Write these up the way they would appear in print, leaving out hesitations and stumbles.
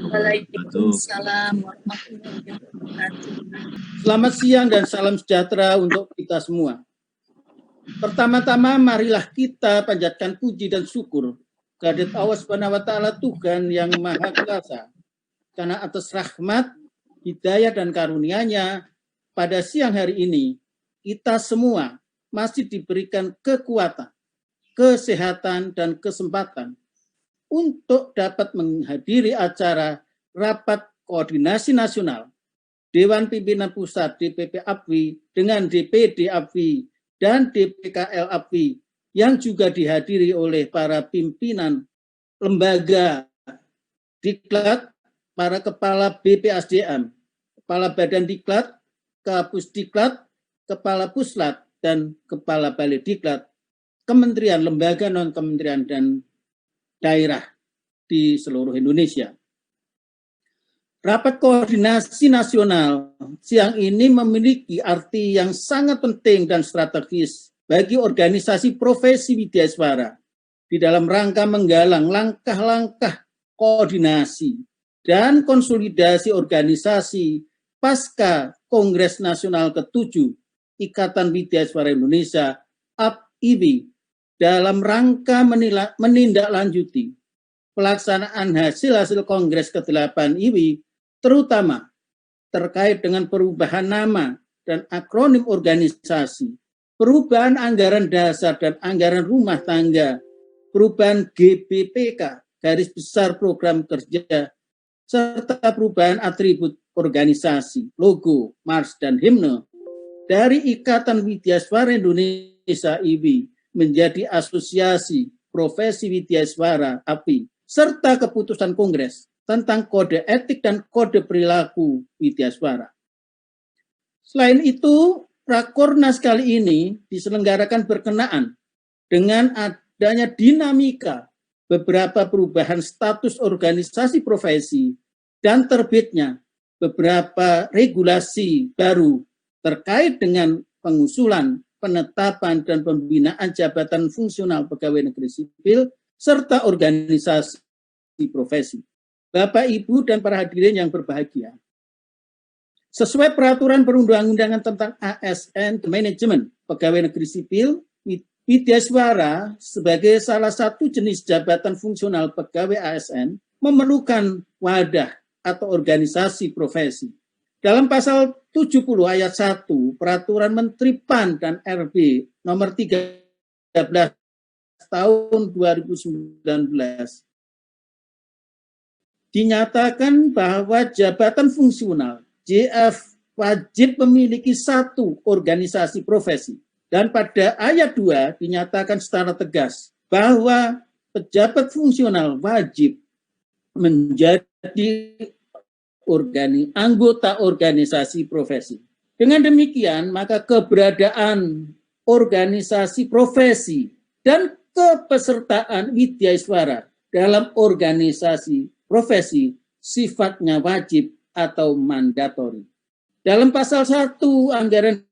Waalaikumsalam warahmatullahi wabarakatuh. Selamat siang dan salam sejahtera untuk kita semua. Pertama-tama marilah kita panjatkan puji dan syukur kehadirat Allah Subhanahu wa taala Tuhan yang Maha Kuasa. Karena atas rahmat, hidayah dan karunia-Nya pada siang hari ini kita semua masih diberikan kekuatan, kesehatan dan kesempatan untuk dapat menghadiri acara rapat koordinasi nasional Dewan Pimpinan Pusat DPP APWI dengan DPD APWI dan DPKL APWI yang juga dihadiri oleh para pimpinan lembaga Diklat, para kepala BPSDM, kepala Badan Diklat, Kapus Diklat, kepala Puslat, dan kepala Balai Diklat, kementerian, lembaga non-kementerian, dan daerah di seluruh Indonesia. Rapat koordinasi nasional siang ini memiliki arti yang sangat penting dan strategis bagi organisasi profesi widyaswara di dalam rangka menggalang langkah-langkah koordinasi dan konsolidasi organisasi pasca Kongres Nasional ke-7 Ikatan Widyaswara Indonesia (APIWI) dalam rangka menindaklanjuti pelaksanaan hasil-hasil Kongres ke-8 IWI, terutama terkait dengan perubahan nama dan akronim organisasi, perubahan anggaran dasar dan anggaran rumah tangga, perubahan GBPK, garis besar program kerja, serta perubahan atribut organisasi, logo, mars, dan himne dari Ikatan Widyaswara Indonesia IWI menjadi Asosiasi Profesi Widyaswara API, serta keputusan Kongres tentang kode etik dan kode perilaku widyaswara. Selain itu, Rakornas kali ini diselenggarakan berkenaan dengan adanya dinamika beberapa perubahan status organisasi profesi dan terbitnya beberapa regulasi baru terkait dengan pengusulan, penetapan, dan pembinaan jabatan fungsional pegawai negeri sipil serta organisasi profesi. Bapak, Ibu, dan para hadirin yang berbahagia, sesuai peraturan perundang-undangan tentang ASN manajemen pegawai negeri sipil, widyaswara sebagai salah satu jenis jabatan fungsional pegawai ASN memerlukan wadah atau organisasi profesi. Dalam pasal 70 ayat 1 Peraturan Menteri PAN dan RB nomor 13 tahun 2019 dinyatakan bahwa jabatan fungsional JF wajib memiliki satu organisasi profesi. Dan pada ayat 2 dinyatakan secara tegas bahwa pejabat fungsional wajib menjadi anggota organisasi profesi. Dengan demikian, maka keberadaan organisasi profesi dan kepesertaan widyaswara dalam organisasi profesi sifatnya wajib atau mandatori. Dalam pasal 1 anggaran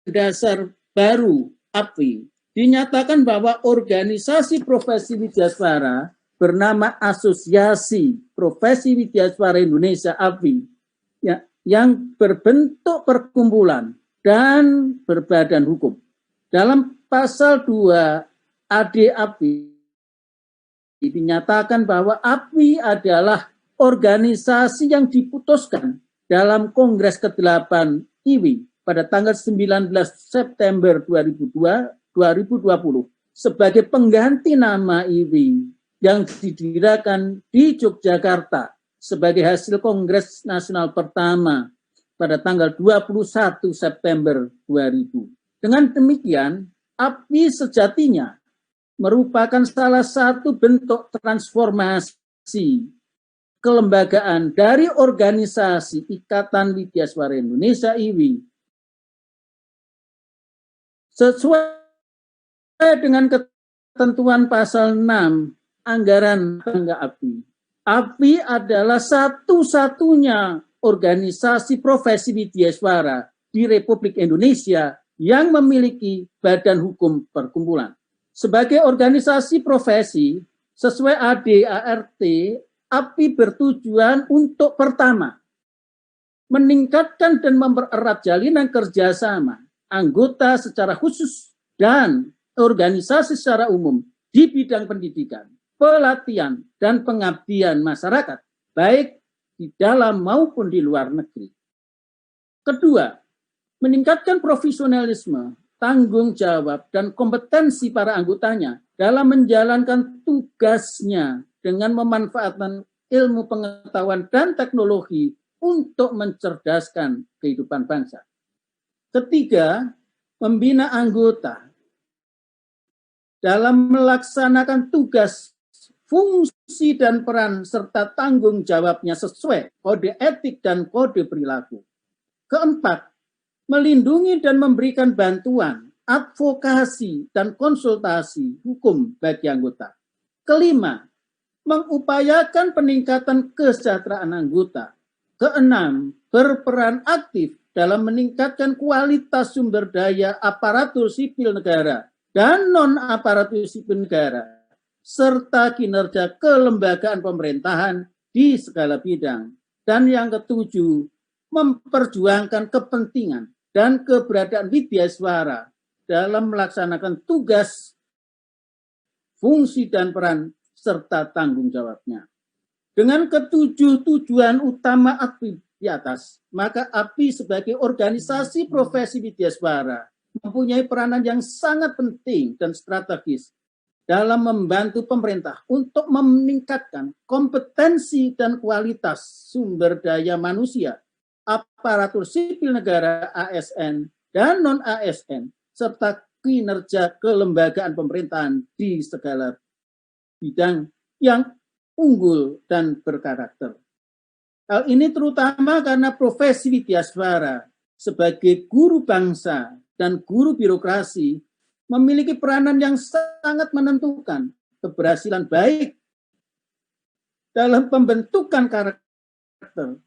dasar baru APWI dinyatakan bahwa organisasi profesi widyaswara bernama Asosiasi Profesi Widyaswara Indonesia APWI yang berbentuk perkumpulan dan berbadan hukum. Dalam pasal 2 AD APWI dinyatakan bahwa APWI adalah organisasi yang diputuskan dalam Kongres ke-8 IWI pada tanggal 19 September 2020 sebagai pengganti nama IWI yang didirikan di Yogyakarta sebagai hasil Kongres Nasional pertama pada tanggal 21 September 2000. Dengan demikian, APWI sejatinya merupakan salah satu bentuk transformasi kelembagaan dari organisasi Ikatan Widyaswara Indonesia IWI. Sesuai dengan ketentuan pasal 6 anggaran tangga APWI. APWI adalah satu-satunya organisasi profesi widyaswara di Republik Indonesia yang memiliki badan hukum perkumpulan. Sebagai organisasi profesi, sesuai AD ART API bertujuan untuk pertama, meningkatkan dan mempererat jalinan kerjasama anggota secara khusus dan organisasi secara umum di bidang pendidikan, pelatihan, dan pengabdian masyarakat, baik di dalam maupun di luar negeri. Kedua, meningkatkan profesionalisme, tanggung jawab, dan kompetensi para anggotanya dalam menjalankan tugasnya dengan memanfaatkan ilmu pengetahuan dan teknologi untuk mencerdaskan kehidupan bangsa. Ketiga, membina anggota dalam melaksanakan tugas, fungsi, dan peran serta tanggung jawabnya sesuai kode etik dan kode perilaku. Keempat, melindungi dan memberikan bantuan, advokasi, dan konsultasi hukum bagi anggota. Kelima, mengupayakan peningkatan kesejahteraan anggota. Keenam, berperan aktif dalam meningkatkan kualitas sumber daya aparatur sipil negara dan non-aparatur sipil negara, serta kinerja kelembagaan pemerintahan di segala bidang. Dan yang ketujuh, memperjuangkan kepentingan dan keberadaan Widyaswara dalam melaksanakan tugas, fungsi, dan peran serta tanggung jawabnya. Dengan ketujuh tujuan utama API di atas, maka API sebagai organisasi profesi Widyaswara mempunyai peranan yang sangat penting dan strategis dalam membantu pemerintah untuk meningkatkan kompetensi dan kualitas sumber daya manusia, aparatur sipil negara ASN dan non-ASN, serta kinerja kelembagaan pemerintahan di segala bidang yang unggul dan berkarakter. Hal ini terutama karena profesi Widyaswara sebagai guru bangsa dan guru birokrasi memiliki peranan yang sangat menentukan keberhasilan baik dalam pembentukan karakter,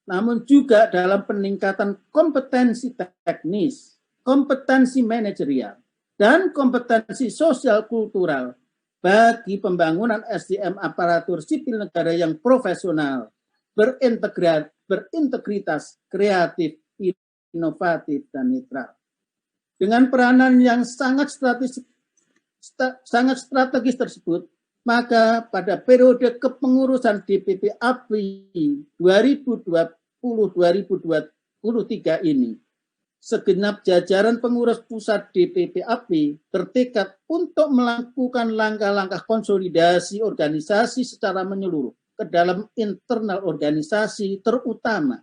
namun juga dalam peningkatan kompetensi teknis, kompetensi manajerial, dan kompetensi sosial kultural bagi pembangunan SDM aparatur sipil negara yang profesional, berintegritas, kreatif, inovatif, dan netral. Dengan peranan yang sangat strategis tersebut, maka pada periode kepengurusan DPP API 2020-2023 ini, segenap jajaran pengurus pusat DPP API bertekad untuk melakukan langkah-langkah konsolidasi organisasi secara menyeluruh ke dalam internal organisasi, terutama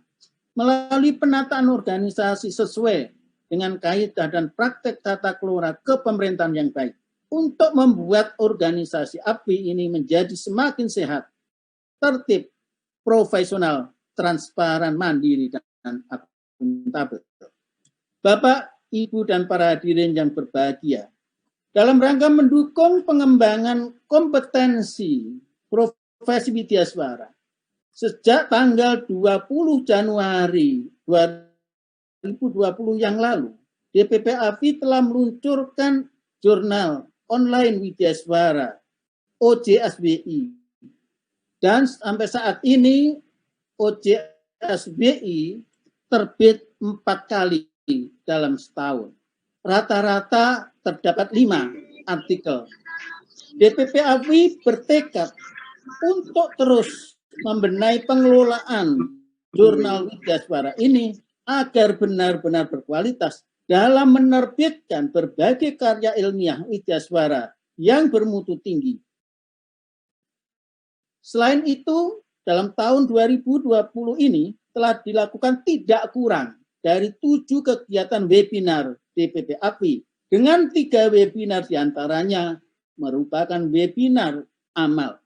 melalui penataan organisasi sesuai dengan kaidah dan praktek tata kelola kepemerintahan yang baik untuk membuat organisasi API ini menjadi semakin sehat, tertib, profesional, transparan, mandiri, dan akuntabel. Bapak, Ibu, dan para hadirin yang berbahagia, dalam rangka mendukung pengembangan kompetensi profesi Widyaswara, sejak tanggal 20 Januari 2020 yang lalu, DPP API telah meluncurkan jurnal online Widyaswara, OJSBI. Dan sampai saat ini, OJSBI terbit 4 kali dalam setahun. Rata-rata terdapat 5 artikel. DPP API bertekad untuk terus membenahi pengelolaan jurnal Widyaswara ini agar benar-benar berkualitas dalam menerbitkan berbagai karya ilmiah Widyaswara yang bermutu tinggi. Selain itu, dalam tahun 2020 ini telah dilakukan tidak kurang dari 7 kegiatan webinar DPP API, dengan 3 webinar diantaranya merupakan webinar amal,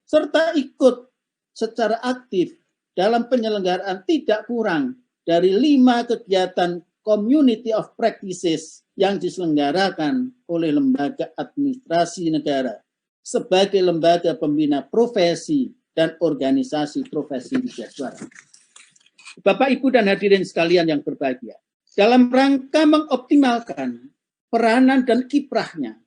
serta ikut secara aktif dalam penyelenggaraan tidak kurang dari 5 kegiatan Community of Practices yang diselenggarakan oleh lembaga administrasi negara sebagai lembaga pembina profesi dan organisasi profesi Widyaswara. Bapak, Ibu, dan hadirin sekalian yang berbahagia, dalam rangka mengoptimalkan peranan dan kiprahnya,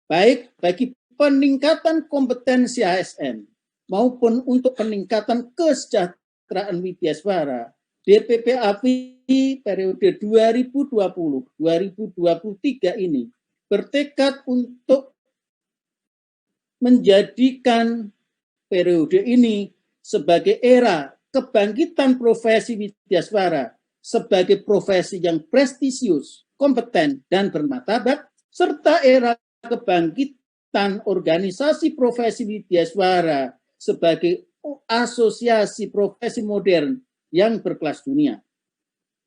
baik bagi peningkatan kompetensi ASN maupun untuk peningkatan kesejahteraan widyaswara, DPP API periode 2020-2023 ini bertekad untuk menjadikan periode ini sebagai era kebangkitan profesi widyaswara sebagai profesi yang prestisius, kompeten, dan bermartabat, serta era kebangkitan organisasi profesi widyaswara sebagai asosiasi profesi modern yang berkelas dunia.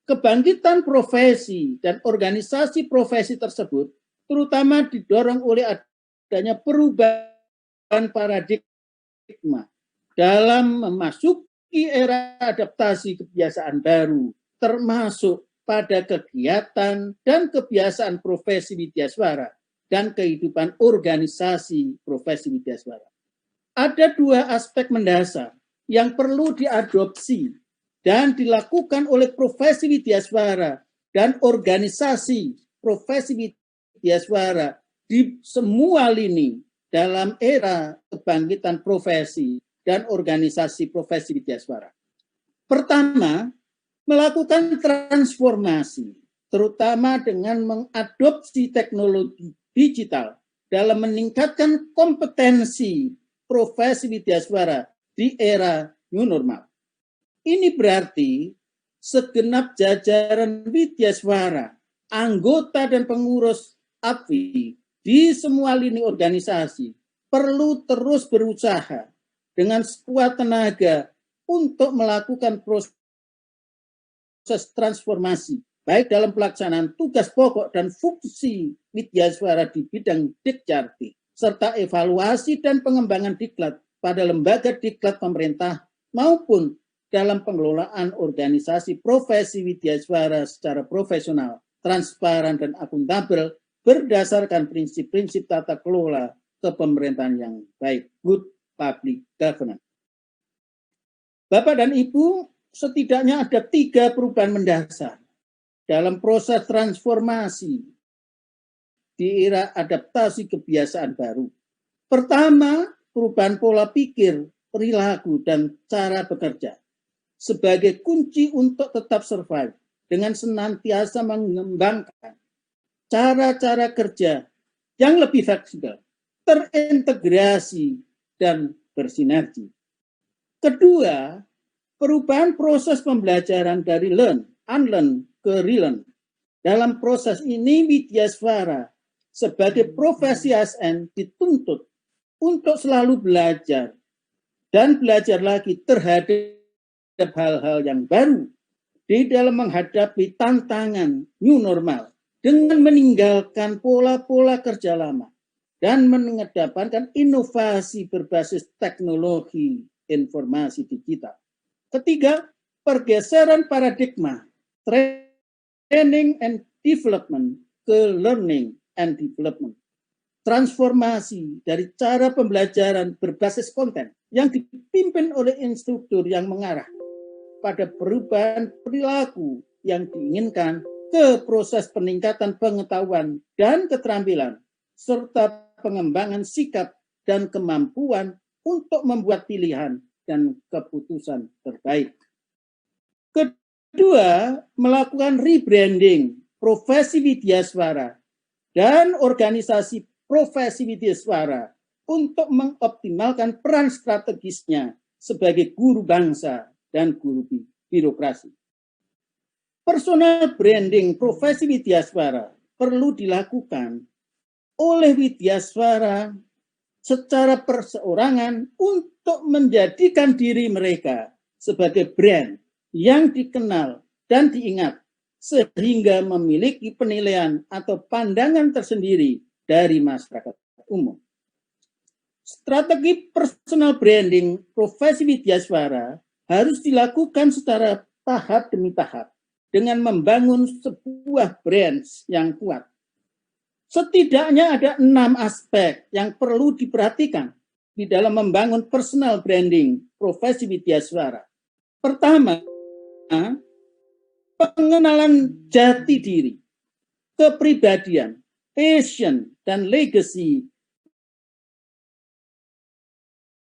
Kebangkitan profesi dan organisasi profesi tersebut terutama didorong oleh adanya perubahan paradigma dalam memasuki era adaptasi kebiasaan baru, termasuk pada kegiatan dan kebiasaan profesi widyaswara dan kehidupan organisasi profesi widyaswara. Ada dua aspek mendasar yang perlu diadopsi dan dilakukan oleh profesi widyaswara dan organisasi profesi widyaswara di semua lini dalam era kebangkitan profesi dan organisasi profesi widyaswara. Pertama, melakukan transformasi, terutama dengan mengadopsi teknologi digital dalam meningkatkan kompetensi profesi widyaswara di era new normal. Ini berarti segenap jajaran widyaswara, anggota dan pengurus API di semua lini organisasi perlu terus berusaha dengan sekuat tenaga untuk melakukan proses transformasi, baik dalam pelaksanaan tugas pokok dan fungsi widyaswara di bidang Dikjati, serta evaluasi dan pengembangan diklat pada lembaga diklat pemerintah maupun dalam pengelolaan organisasi profesi widyaswara secara profesional, transparan, dan akuntabel berdasarkan prinsip-prinsip tata kelola kepemerintahan yang baik, good public governance. Bapak dan Ibu, setidaknya ada 3 perubahan mendasar dalam proses transformasi di era adaptasi kebiasaan baru. Pertama, perubahan pola pikir, perilaku, dan cara bekerja sebagai kunci untuk tetap survive dengan senantiasa mengembangkan cara-cara kerja yang lebih fleksibel, terintegrasi, dan bersinergi. Kedua, perubahan proses pembelajaran dari learn, unlearn, ke relearn. Dalam proses ini, widyaswara sebagai profesi ASN dituntut untuk selalu belajar dan belajar lagi terhadap hal-hal yang baru di dalam menghadapi tantangan new normal dengan meninggalkan pola-pola kerja lama dan mengedepankan inovasi berbasis teknologi informasi digital. Ketiga, pergeseran paradigma training and development ke learning and development. Transformasi dari cara pembelajaran berbasis konten yang dipimpin oleh instruktur yang mengarah pada perubahan perilaku yang diinginkan ke proses peningkatan pengetahuan dan keterampilan, serta pengembangan sikap dan kemampuan untuk membuat pilihan dan keputusan terbaik. Kedua, melakukan rebranding profesi widyaswara dan organisasi profesi widyaswara untuk mengoptimalkan peran strategisnya sebagai guru bangsa dan guru birokrasi. Personal branding profesi widyaswara perlu dilakukan oleh widyaswara secara perseorangan untuk menjadikan diri mereka sebagai brand yang dikenal dan diingat sehingga memiliki penilaian atau pandangan tersendiri dari masyarakat umum. Strategi personal branding profesi widyaswara harus dilakukan secara tahap demi tahap dengan membangun sebuah brand yang kuat. Setidaknya ada 6 aspek yang perlu diperhatikan di dalam membangun personal branding profesi widyaswara. Pertama, pengenalan jati diri, kepribadian, passion, dan legacy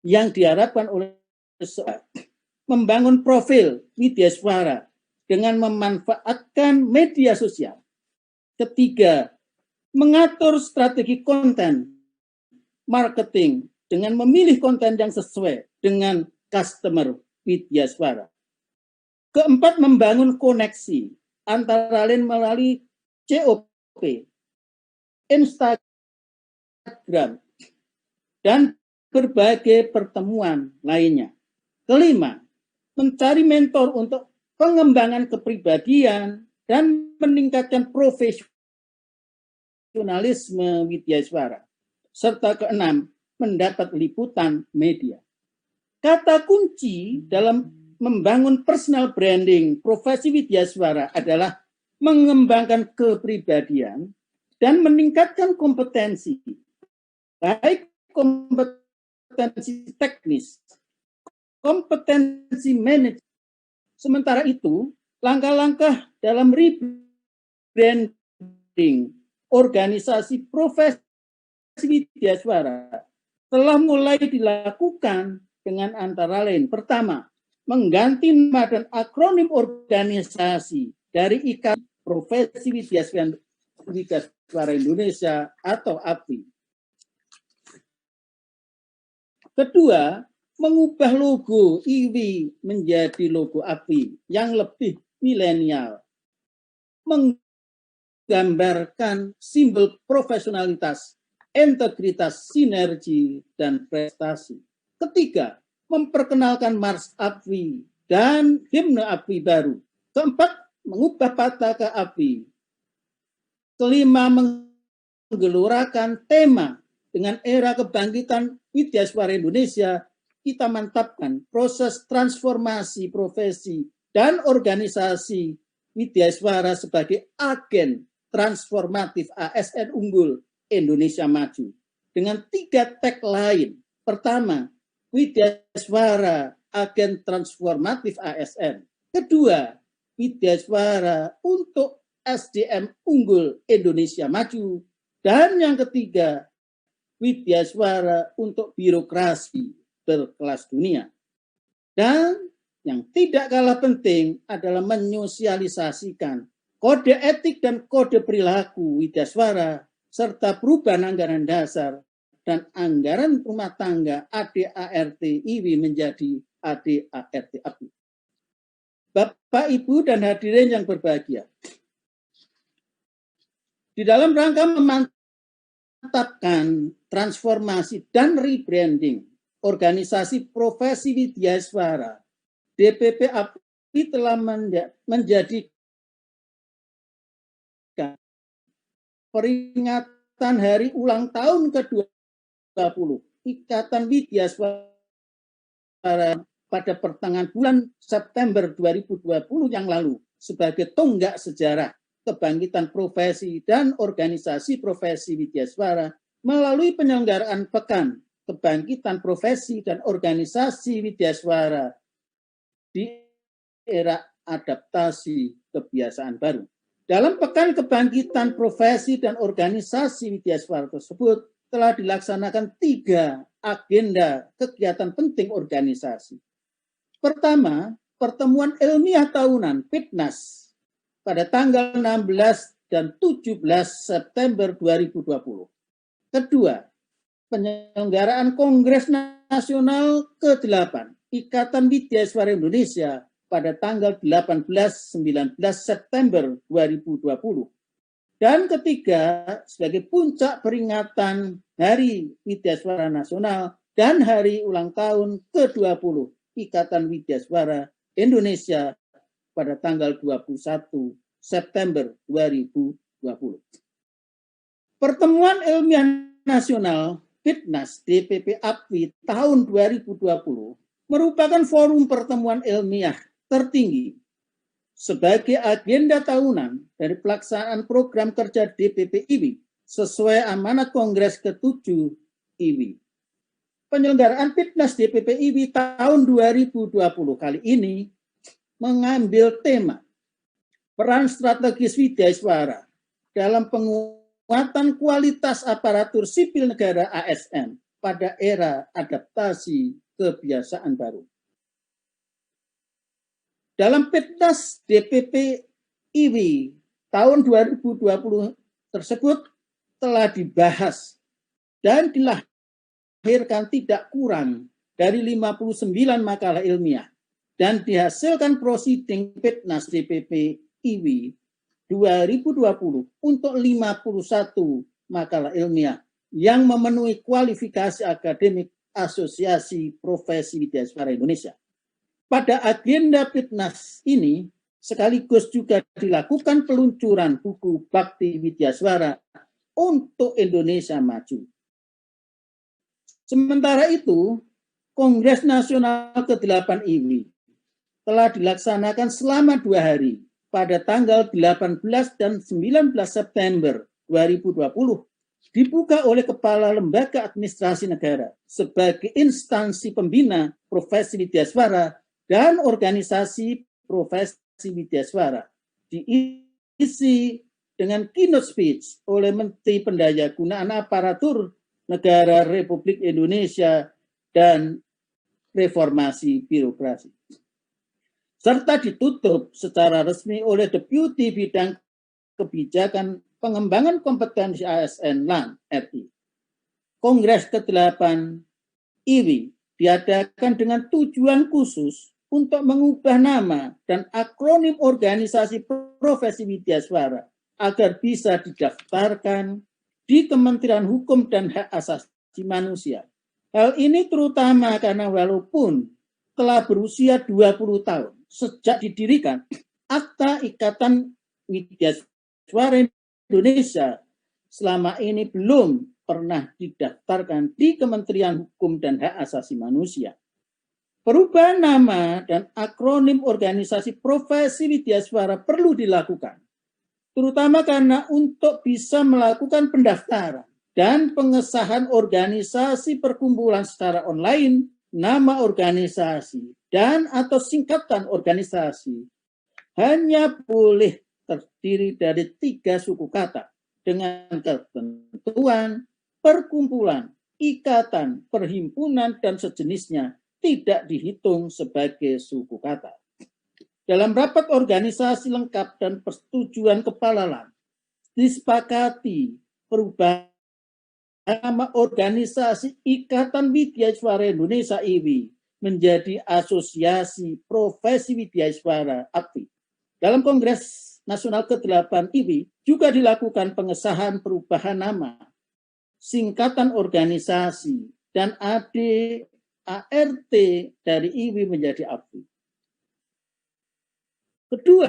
yang diharapkan oleh membangun profil widyaswara dengan memanfaatkan media sosial. Ketiga, mengatur strategi konten marketing dengan memilih konten yang sesuai dengan customer widyaswara. Keempat, membangun koneksi antara lain melalui COP, Instagram, dan berbagai pertemuan lainnya. Kelima, mencari mentor untuk pengembangan kepribadian dan meningkatkan profesionalisme widyaswara. Serta keenam, mendapat liputan media. Kata kunci dalam membangun personal branding profesi widyaswara adalah mengembangkan kepribadian dan meningkatkan kompetensi, baik kompetensi teknis, kompetensi manajemen. Sementara itu, langkah-langkah dalam rebranding organisasi profesi widyaswara telah mulai dilakukan dengan antara lain. Pertama, mengganti nama dan akronim organisasi dari Ikatan Profesi Widyaswara Indonesia atau API. Kedua, mengubah logo IWI menjadi logo API yang lebih milenial, menggambarkan simbol profesionalitas, integritas, sinergi, dan prestasi. Ketiga, memperkenalkan Mars API dan himne API baru. Keempat, mengubah pataka API. Kelima, menggelurakan tema dengan era kebangkitan widyaswara Indonesia. Kita mantapkan proses transformasi profesi dan organisasi widyaswara sebagai agen transformatif ASN unggul Indonesia maju dengan 3 tagline. Pertama, widyaswara agen transformatif ASN. Kedua, widyaswara untuk SDM unggul Indonesia maju. Dan yang ketiga, widyaswara untuk birokrasi berkelas dunia. Dan yang tidak kalah penting adalah menyosialisasikan kode etik dan kode perilaku widyaswara serta perubahan anggaran dasar dan anggaran rumah tangga ADART IWI menjadi ADART API. Bapak, Ibu, dan hadirin yang berbahagia, di dalam rangka memantapkan transformasi dan rebranding organisasi profesi widyaswara, DPP API telah menjadi peringatan hari ulang tahun ke-20 Ikatan Widyaswara pada pertengahan bulan September 2020 yang lalu sebagai tonggak sejarah kebangkitan profesi dan organisasi profesi widyaswara melalui penyelenggaraan Pekan Kebangkitan Profesi dan Organisasi Widyaswara di era adaptasi kebiasaan baru. Dalam Pekan Kebangkitan Profesi dan Organisasi Widyaswara tersebut telah dilaksanakan 3 agenda kegiatan penting organisasi. Pertama, pertemuan ilmiah tahunan PITNAS pada tanggal 16 dan 17 September 2020. Kedua, penyelenggaraan Kongres Nasional ke-8 Ikatan Widyaswara Indonesia pada tanggal 18-19 September 2020. Dan ketiga, sebagai puncak peringatan Hari Widyaswara Nasional dan Hari Ulang Tahun ke-20 Ikatan Widyaswara Indonesia pada tanggal 21 September 2020. Pertemuan Ilmiah Nasional PITNAS DPP API tahun 2020 merupakan forum pertemuan ilmiah tertinggi sebagai agenda tahunan dari pelaksanaan program kerja DPP IWI sesuai amanat Kongres ke-7 IWI. Penyelenggaraan PITNAS DPP IWI tahun 2020 kali ini mengambil tema peran strategis widyaswara dalam penguatan kualitas aparatur sipil negara ASN pada era adaptasi kebiasaan baru. Dalam Petnas DPP IWI tahun 2020 tersebut telah dibahas dan dilahirkan tidak kurang dari 59 makalah ilmiah dan dihasilkan proceeding Petnas DPP IWI 2020 untuk 51 makalah ilmiah yang memenuhi kualifikasi akademik Asosiasi Profesi Widyaswara Indonesia. Pada agenda Petnas ini sekaligus juga dilakukan peluncuran buku Bakti Widyaswara untuk Indonesia Maju. Sementara itu, Kongres Nasional ke-8 IWI telah dilaksanakan selama 2 hari pada tanggal 18 dan 19 September 2020, dibuka oleh Kepala Lembaga Administrasi Negara sebagai instansi pembina profesi widyaswara dan organisasi profesi widyaswara, diisi dengan keynote speech oleh Menteri Pendayagunaan Aparatur Negara Republik Indonesia dan Reformasi Birokrasi, serta ditutup secara resmi oleh Deputi Bidang Kebijakan Pengembangan Kompetensi ASN LAN RI. Kongres ke-8 IWI diadakan dengan tujuan khusus untuk mengubah nama dan akronim organisasi profesi widyaswara agar bisa didaftarkan di Kementerian Hukum dan Hak Asasi Manusia. Hal ini terutama karena walaupun telah berusia 20 tahun sejak didirikan, Akta Ikatan Widyaswara Indonesia selama ini belum pernah didaftarkan di Kementerian Hukum dan Hak Asasi Manusia. Perubahan nama dan akronim organisasi profesi widyaswara perlu dilakukan, terutama karena untuk bisa melakukan pendaftaran dan pengesahan organisasi perkumpulan secara online, nama organisasi dan atau singkatan organisasi hanya boleh terdiri dari 3 suku kata dengan ketentuan perkumpulan, ikatan, perhimpunan, dan sejenisnya tidak dihitung sebagai suku kata. Dalam rapat organisasi lengkap dan persetujuan Kepala LAN, disepakati perubahan nama organisasi Ikatan Widyaswara Indonesia IWI menjadi Asosiasi Profesi Widyaswara APWI. Dalam Kongres Nasional ke-8 IWI juga dilakukan pengesahan perubahan nama, singkatan organisasi, dan AD/ART dari IWI menjadi APWI. Kedua,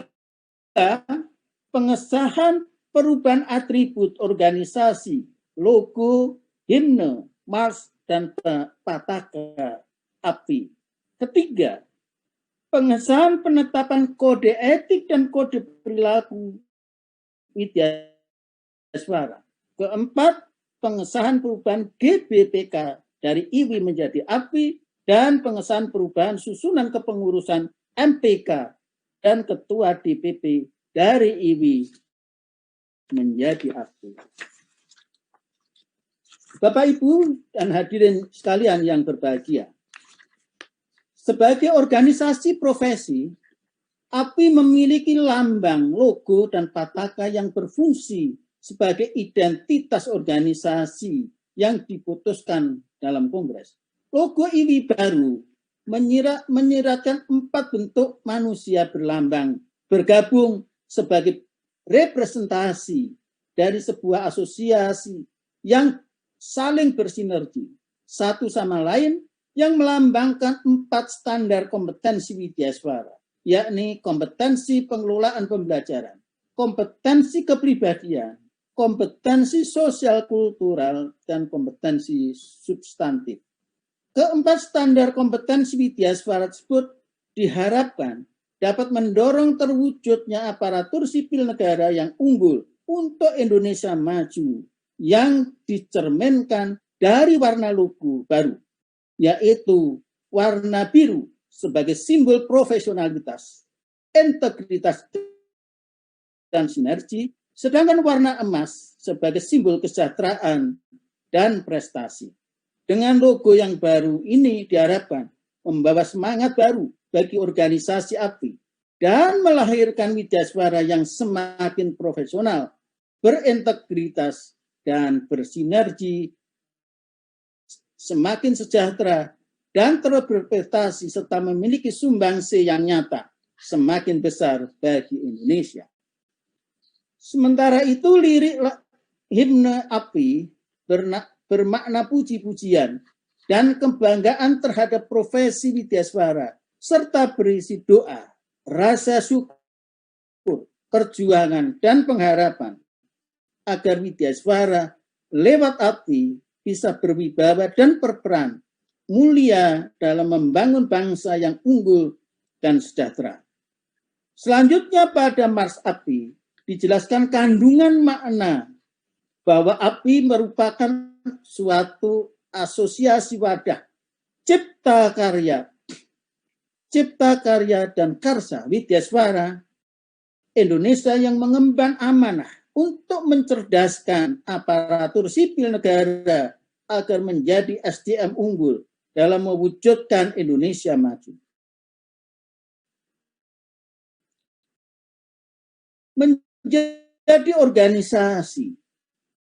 pengesahan perubahan atribut organisasi, logo, himne, mars, dan pataka APWI. Ketiga, pengesahan penetapan kode etik dan kode perilaku widyaswara. Keempat, pengesahan perubahan GBPK dari IWI menjadi APWI dan pengesahan perubahan susunan kepengurusan MPK dan ketua DPP dari IWI menjadi APWI. Bapak, Ibu, dan hadirin sekalian yang berbahagia, sebagai organisasi profesi, APWI memiliki lambang, logo, dan pataka yang berfungsi sebagai identitas organisasi yang diputuskan dalam Kongres. Logo IWI baru menyiratkan 4 bentuk manusia berlambang bergabung sebagai representasi dari sebuah asosiasi yang saling bersinergi satu sama lain yang melambangkan 4 standar kompetensi widyaswara, yakni kompetensi pengelolaan pembelajaran, kompetensi kepribadian, kompetensi sosial kultural, dan kompetensi substantif. Keempat standar kompetensi widyaswara tersebut diharapkan dapat mendorong terwujudnya aparatur sipil negara yang unggul untuk Indonesia maju yang dicerminkan dari warna logo baru, yaitu warna biru sebagai simbol profesionalitas, integritas, dan sinergi, sedangkan warna emas sebagai simbol kesejahteraan dan prestasi. Dengan logo yang baru ini diharapkan membawa semangat baru bagi organisasi API dan melahirkan widyaswara yang semakin profesional, berintegritas, dan bersinergi, semakin sejahtera, dan terus berprestasi serta memiliki sumbangsi yang nyata semakin besar bagi Indonesia. Sementara itu lirik himne API bermakna puji-pujian dan kebanggaan terhadap profesi widyaswara serta berisi doa, rasa syukur, perjuangan, dan pengharapan agar widyaswara lewat API bisa berwibawa dan berperan mulia dalam membangun bangsa yang unggul dan sejahtera. Selanjutnya pada Mars API dijelaskan kandungan makna bahwa API merupakan suatu asosiasi wadah cipta karya dan karsa widyaswara Indonesia yang mengemban amanah untuk mencerdaskan aparatur sipil negara agar menjadi SDM unggul dalam mewujudkan Indonesia maju. Menjadi organisasi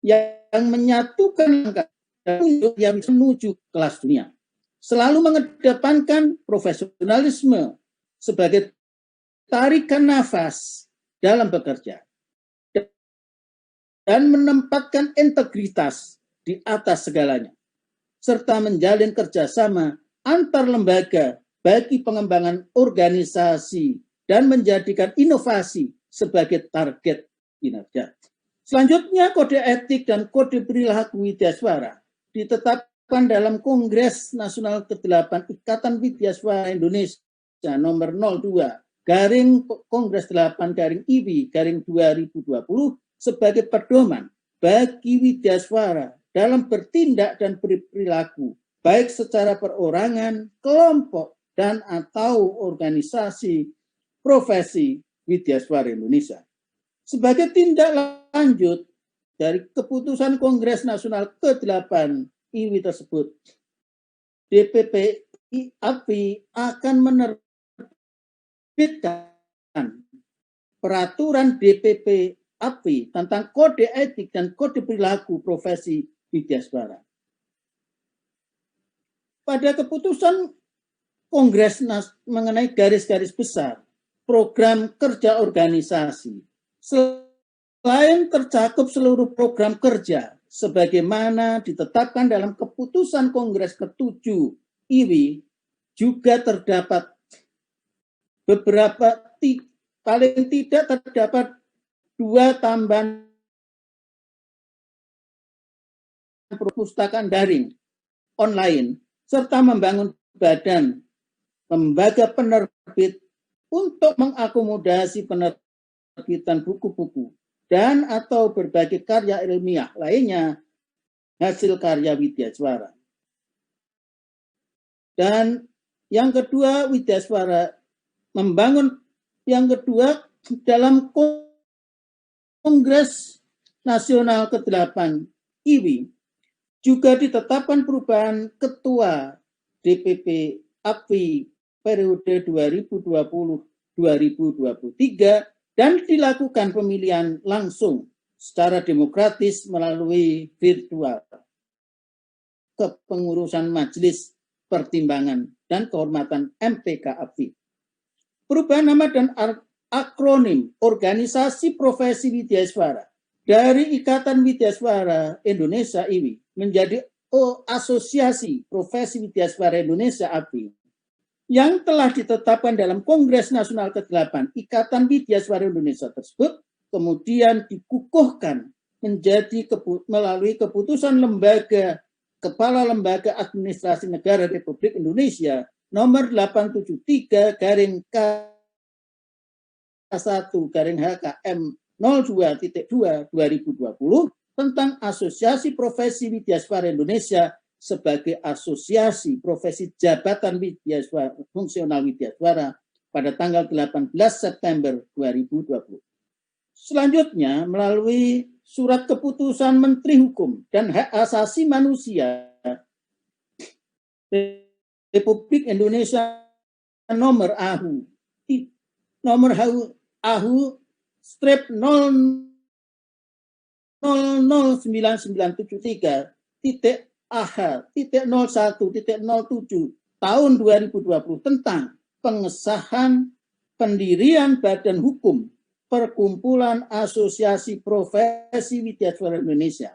yang menyatukan yang menuju kelas dunia, selalu mengedepankan profesionalisme sebagai tarikan nafas dalam bekerja dan menempatkan integritas di atas segalanya, serta menjalin kerjasama antar lembaga bagi pengembangan organisasi dan menjadikan inovasi sebagai target kinerja. Selanjutnya, kode etik dan kode perilaku widyaswara ditetapkan dalam Kongres Nasional ke-8 Ikatan Widyaswara Indonesia nomor 02 Kongres 8 IWI 2020 sebagai pedoman bagi widyaswara dalam bertindak dan berperilaku baik secara perorangan, kelompok, dan atau organisasi profesi widyaswara Indonesia. Sebagai tindak lanjut dari keputusan Kongres Nasional ke-8 IWI tersebut, DPP API akan menerbitkan peraturan DPP API tentang kode etik dan kode perilaku profesi widyaswara. Pada keputusan Kongres mengenai garis-garis besar program kerja organisasi, selain tercakup seluruh program kerja sebagaimana ditetapkan dalam keputusan Kongres ke-7 IWI, juga terdapat beberapa, paling tidak terdapat 2 tambahan perpustakaan daring online serta membangun badan lembaga penerbit untuk mengakomodasi penerbitan buku-buku dan atau berbagai karya ilmiah lainnya hasil karya widyaswara. Dan yang kedua, widyaswara membangun yang kedua dalam Kongres Nasional ke-8 IWI juga ditetapkan perubahan ketua DPP API periode 2020-2023 dan dilakukan pemilihan langsung secara demokratis melalui virtual kepengurusan Majelis Pertimbangan dan Kehormatan MPK API. Perubahan nama dan akronim Organisasi Profesi Widyaswara dari Ikatan Widyaswara Indonesia IWI menjadi Asosiasi Profesi Widyaswara Indonesia API yang telah ditetapkan dalam Kongres Nasional ke-8 Ikatan Widyaswara Indonesia tersebut kemudian dikukuhkan menjadi melalui keputusan Kepala Lembaga Administrasi Negara Republik Indonesia nomor 873 K1/HKM 02.2 2020 tentang Asosiasi Profesi Widyaswara Indonesia sebagai asosiasi profesi jabatan widyaswara fungsional widyaswara pada tanggal 18 September 2020. Selanjutnya, melalui surat keputusan Menteri Hukum dan Hak Asasi Manusia Republik Indonesia nomor AHU strip 009973.AH.01.07 tahun 2020 tentang pengesahan pendirian Badan Hukum Perkumpulan Asosiasi Profesi Widyaswara Indonesia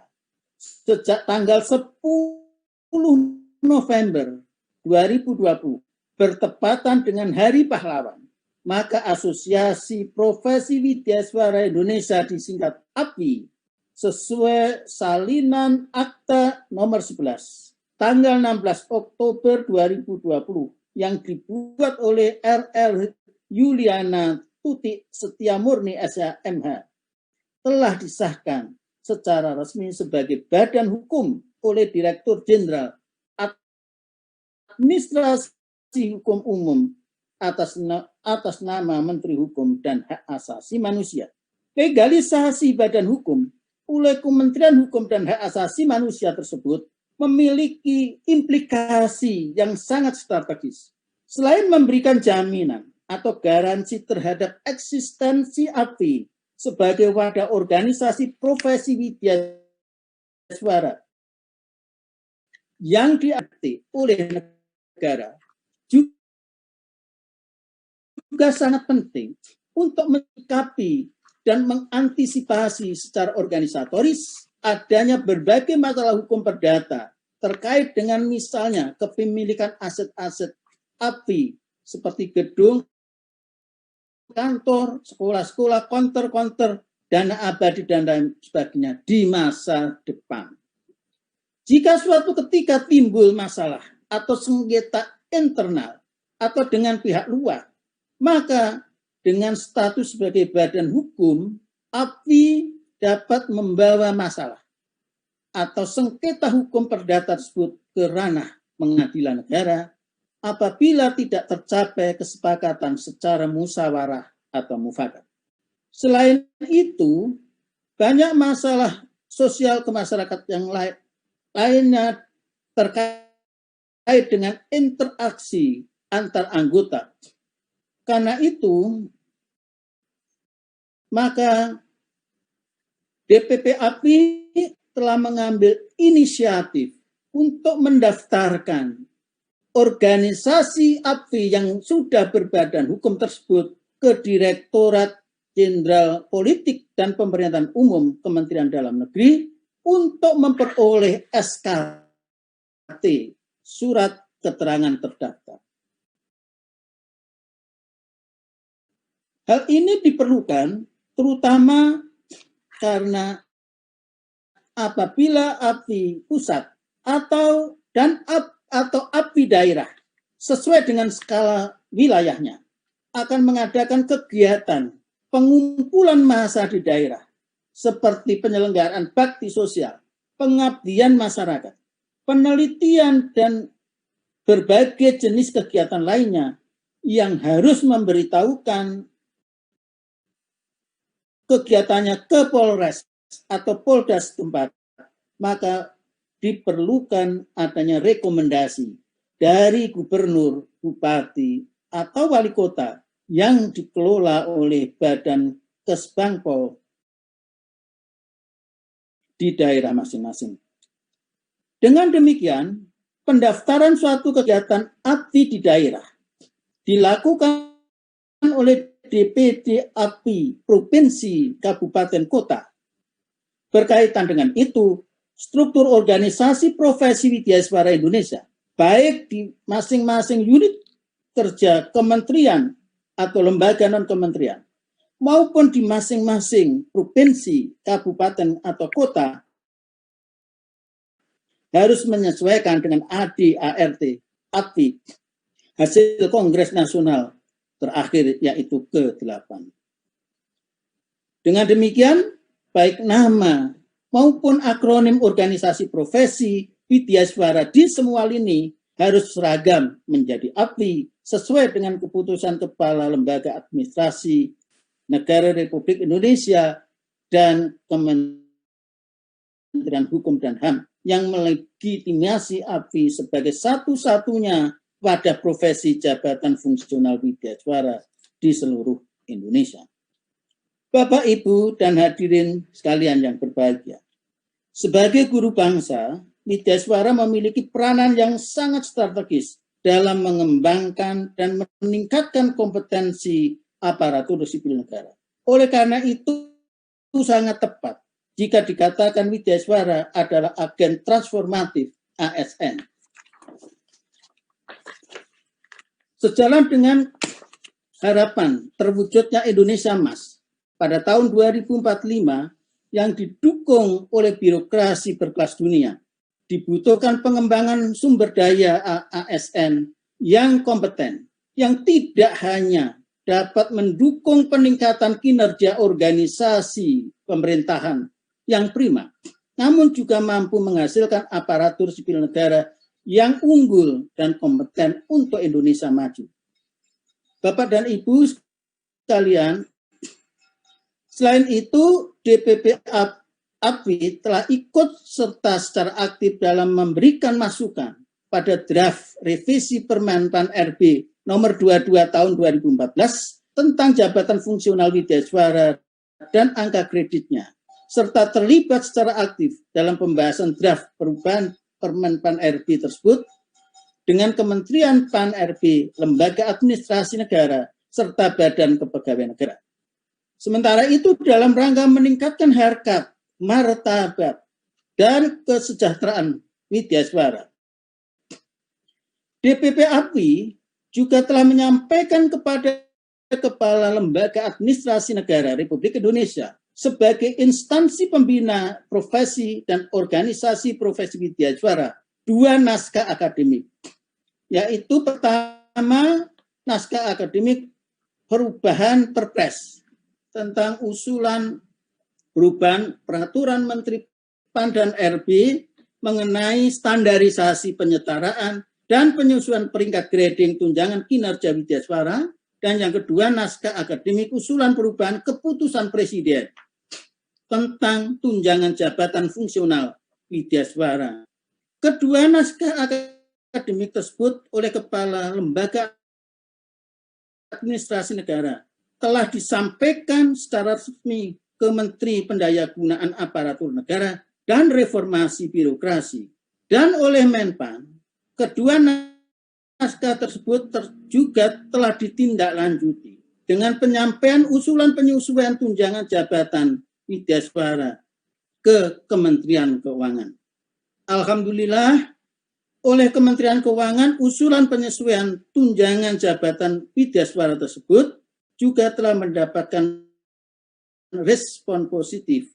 sejak tanggal 10 November 2020 bertepatan dengan Hari Pahlawan, maka Asosiasi Profesi Widyaswara Indonesia disingkat APWI sesuai salinan akta nomor 11 tanggal 16 Oktober 2020 yang dibuat oleh RL Yuliana Tutik Setiamurni SHMH telah disahkan secara resmi sebagai badan hukum oleh Direktur Jenderal Administrasi Hukum Umum atas nama Menteri Hukum dan Hak Asasi Manusia. Legalisasi badan hukum oleh Kementerian Hukum dan Hak Asasi Manusia tersebut memiliki implikasi yang sangat strategis. Selain memberikan jaminan atau garansi terhadap eksistensi APWI sebagai wadah organisasi profesi widyaswara yang diaktifkan oleh negara, juga sangat penting untuk menyikapi dan mengantisipasi secara organisatoris adanya berbagai masalah hukum perdata terkait dengan misalnya kepemilikan aset-aset APWI seperti gedung, kantor, sekolah-sekolah, konter-konter, dana abadi, dan lain sebagainya di masa depan. Jika suatu ketika timbul masalah atau sengketa internal atau dengan pihak luar, maka dengan status sebagai badan hukum, APWI dapat membawa masalah atau sengketa hukum perdata tersebut ke ranah pengadilan negara apabila tidak tercapai kesepakatan secara musyawarah atau mufakat. Selain itu, banyak masalah sosial ke masyarakat yang lainnya terkait dengan interaksi antar anggota. Karena itu, maka DPP APWI telah mengambil inisiatif untuk mendaftarkan organisasi APWI yang sudah berbadan hukum tersebut ke Direktorat Jenderal Politik dan Pemerintahan Umum Kementerian Dalam Negeri untuk memperoleh SKT, surat keterangan terdaftar. Hal ini diperlukan terutama karena apabila APWI pusat atau APWI daerah sesuai dengan skala wilayahnya akan mengadakan kegiatan pengumpulan massa di daerah seperti penyelenggaraan bakti sosial, pengabdian masyarakat, penelitian, dan berbagai jenis kegiatan lainnya yang harus memberitahukan kegiatannya ke Polres atau Polda setempat, maka diperlukan adanya rekomendasi dari gubernur, bupati, atau wali kota yang dikelola oleh Badan Kesbangpol di daerah masing-masing. Dengan demikian, pendaftaran suatu kegiatan APWI di daerah dilakukan oleh DPD APWI Provinsi Kabupaten Kota. Berkaitan dengan itu, struktur organisasi profesi widyaswara Indonesia, baik di masing-masing unit kerja kementerian atau lembaga non-kementerian, maupun di masing-masing provinsi, kabupaten, atau kota, harus menyesuaikan dengan AD/ART APWI hasil Kongres Nasional terakhir, yaitu ke-8. Dengan demikian, baik nama maupun akronim organisasi profesi widyaswara di semua lini harus seragam menjadi APWI sesuai dengan keputusan Kepala Lembaga Administrasi Negara Republik Indonesia dan Kementerian Hukum dan HAM yang melegitimasi API sebagai satu-satunya wadah profesi jabatan fungsional widyaswara di seluruh Indonesia. Bapak, Ibu, dan hadirin sekalian yang berbahagia, sebagai guru bangsa, widyaswara memiliki peranan yang sangat strategis dalam mengembangkan dan meningkatkan kompetensi aparatur sipil negara. Oleh karena itu sangat tepat jika dikatakan widyaswara adalah agen transformatif ASN. Sejalan dengan harapan terwujudnya Indonesia Emas pada tahun 2045 yang didukung oleh birokrasi berkelas dunia, dibutuhkan pengembangan sumber daya ASN yang kompeten, yang tidak hanya dapat mendukung peningkatan kinerja organisasi pemerintahan yang prima, namun juga mampu menghasilkan aparatur sipil negara yang unggul dan kompeten untuk Indonesia maju. Bapak dan Ibu sekalian, selain itu DPP API telah ikut serta secara aktif dalam memberikan masukan pada draft revisi Permen PAN RB nomor 22 tahun 2014 tentang jabatan fungsional widyaswara dan angka kreditnya, serta terlibat secara aktif dalam pembahasan draft perubahan Permen PAN RB tersebut dengan Kementerian PAN RB, Lembaga Administrasi Negara, serta Badan Kepegawaian Negara. Sementara itu dalam rangka meningkatkan harkat, martabat, dan kesejahteraan widyaswara, DPP API juga telah menyampaikan kepada Kepala Lembaga Administrasi Negara Republik Indonesia sebagai instansi pembina profesi dan organisasi profesi widyaswara 2 naskah akademik, yaitu pertama naskah akademik perubahan Perpres tentang usulan perubahan peraturan Menteri PAN dan RB mengenai standarisasi penyetaraan dan penyesuaian peringkat grading tunjangan kinerja widyaswara, dan yang kedua naskah akademik usulan perubahan keputusan Presiden tentang tunjangan jabatan fungsional widyaswara. Kedua naskah akademik tersebut oleh Kepala Lembaga Administrasi Negara telah disampaikan secara resmi ke Menteri Pendayagunaan Aparatur Negara dan Reformasi Birokrasi, dan oleh Menpan. Kedua naskah tersebut juga telah ditindaklanjuti dengan penyampaian usulan penyesuaian tunjangan jabatan widyaswara ke Kementerian Keuangan. Alhamdulillah, oleh Kementerian Keuangan, usulan penyesuaian tunjangan jabatan widyaswara tersebut juga telah mendapatkan respon positif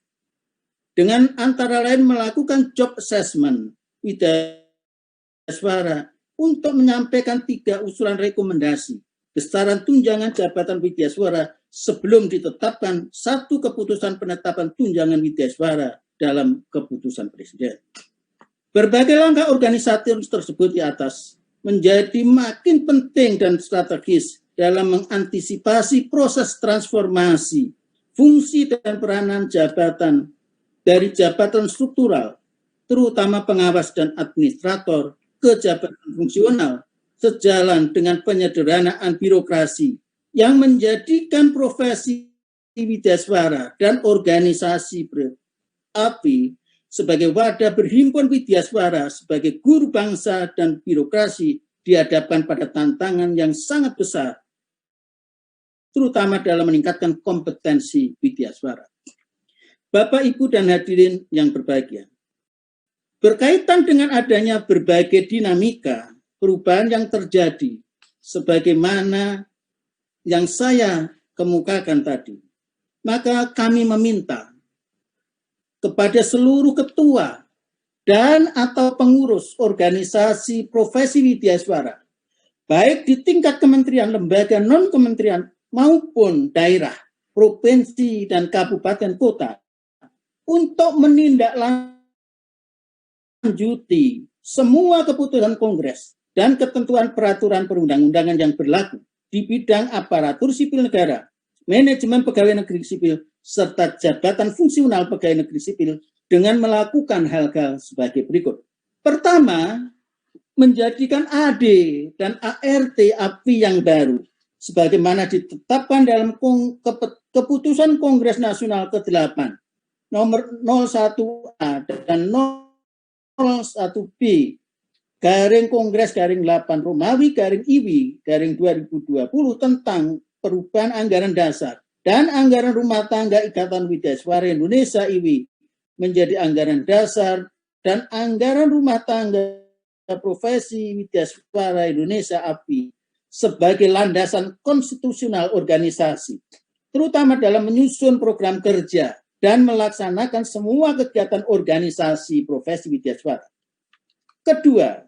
dengan antara lain melakukan job assessment widyaswara untuk menyampaikan 3 usulan rekomendasi besaran tunjangan jabatan widyaswara sebelum ditetapkan satu keputusan penetapan tunjangan widyaswara dalam keputusan Presiden. Berbagai langkah organisatif tersebut di atas menjadi makin penting dan strategis dalam mengantisipasi proses transformasi fungsi dan peranan jabatan dari jabatan struktural, terutama pengawas dan administrator, ke jabatan fungsional, sejalan dengan penyederhanaan birokrasi yang menjadikan profesi widyaswara dan organisasi API sebagai wadah berhimpun widyaswara sebagai guru bangsa dan birokrasi dihadapkan pada tantangan yang sangat besar, terutama dalam meningkatkan kompetensi widyaswara. Bapak, Ibu, dan hadirin yang berbahagia, berkaitan dengan adanya berbagai dinamika perubahan yang terjadi, sebagaimana yang saya kemukakan tadi, maka kami meminta kepada seluruh ketua dan atau pengurus organisasi profesi widyaswara, baik di tingkat kementerian, lembaga non-kementerian, maupun daerah, provinsi, dan kabupaten kota, untuk menindaklanjuti semua keputusan Kongres dan ketentuan peraturan perundang-undangan yang berlaku di bidang aparatur sipil negara, manajemen pegawai negeri sipil, serta jabatan fungsional pegawai negeri sipil dengan melakukan hal-hal sebagai berikut. Pertama, menjadikan AD dan ART API yang baru sebagaimana ditetapkan dalam keputusan Kongres Nasional ke-8 nomor 01A dan 01B garing Kongres garing 8 Romawi garing IWI garing 2020 tentang perubahan anggaran dasar dan anggaran rumah tangga Ikatan Widyaswara Indonesia IWI menjadi anggaran dasar dan anggaran rumah tangga Profesi Widyaswara Indonesia API sebagai landasan konstitusional organisasi, terutama dalam menyusun program kerja dan melaksanakan semua kegiatan organisasi profesi Widyaswara. Kedua,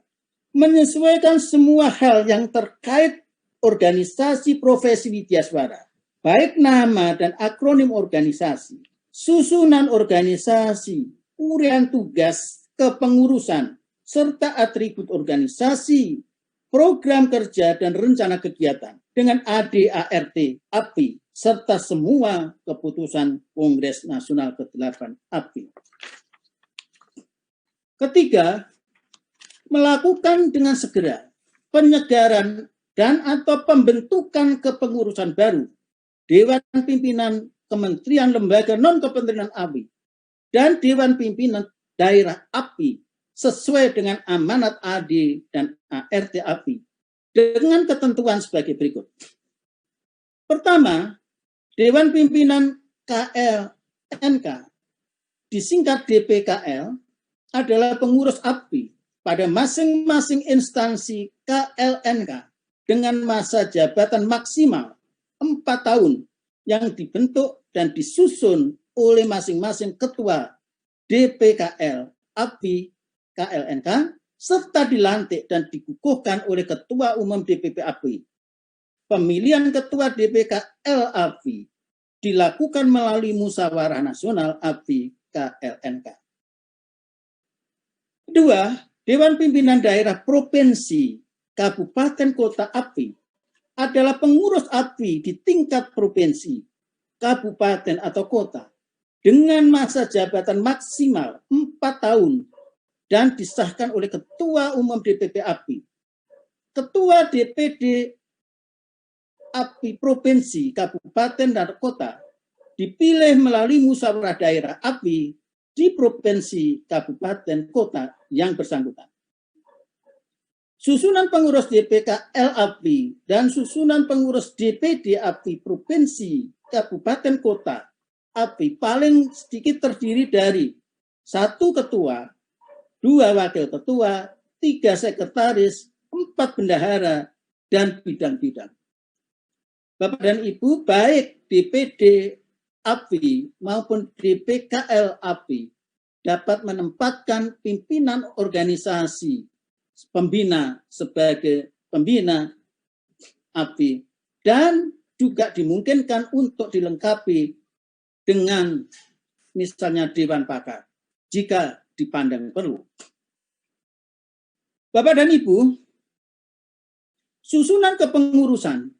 menyesuaikan semua hal yang terkait organisasi profesi Widyaswara, baik nama dan akronim organisasi, susunan organisasi, urian tugas, kepengurusan, serta atribut organisasi, program kerja, dan rencana kegiatan dengan AD/ART API, serta semua keputusan Kongres Nasional ke-8 API. Ketiga, melakukan dengan segera penyegaran dan atau pembentukan kepengurusan baru Dewan Pimpinan Kementerian Lembaga Non-Kementerian API dan Dewan Pimpinan Daerah API sesuai dengan amanat AD dan ART API dengan ketentuan sebagai berikut. Pertama, Dewan Pimpinan KLNK disingkat DPKL adalah pengurus API pada masing-masing instansi KLNK dengan masa jabatan maksimal 4 tahun yang dibentuk dan disusun oleh masing-masing ketua DPKL API KLNK serta dilantik dan dikukuhkan oleh Ketua Umum DPP API. Pemilihan Ketua DPKL API dilakukan melalui Musyawarah Nasional API KLNK. Kedua, Dewan Pimpinan Daerah Provinsi Kabupaten Kota API adalah pengurus API di tingkat provinsi, kabupaten atau kota dengan masa jabatan maksimal 4 tahun dan disahkan oleh Ketua Umum DPP API. Ketua DPD API Provinsi, Kabupaten, dan Kota dipilih melalui musyawarah daerah API di Provinsi, Kabupaten, Kota yang bersangkutan. Susunan pengurus DPKL API dan susunan pengurus DPD API Provinsi, Kabupaten, Kota API paling sedikit terdiri dari 1 ketua, 2 wakil ketua, 3 sekretaris, 4 bendahara, dan bidang-bidang. Bapak dan Ibu, baik DPD API maupun DPKL API dapat menempatkan pimpinan organisasi pembina sebagai pembina API dan juga dimungkinkan untuk dilengkapi dengan misalnya Dewan Pakar jika dipandang perlu. Bapak dan Ibu, susunan kepengurusan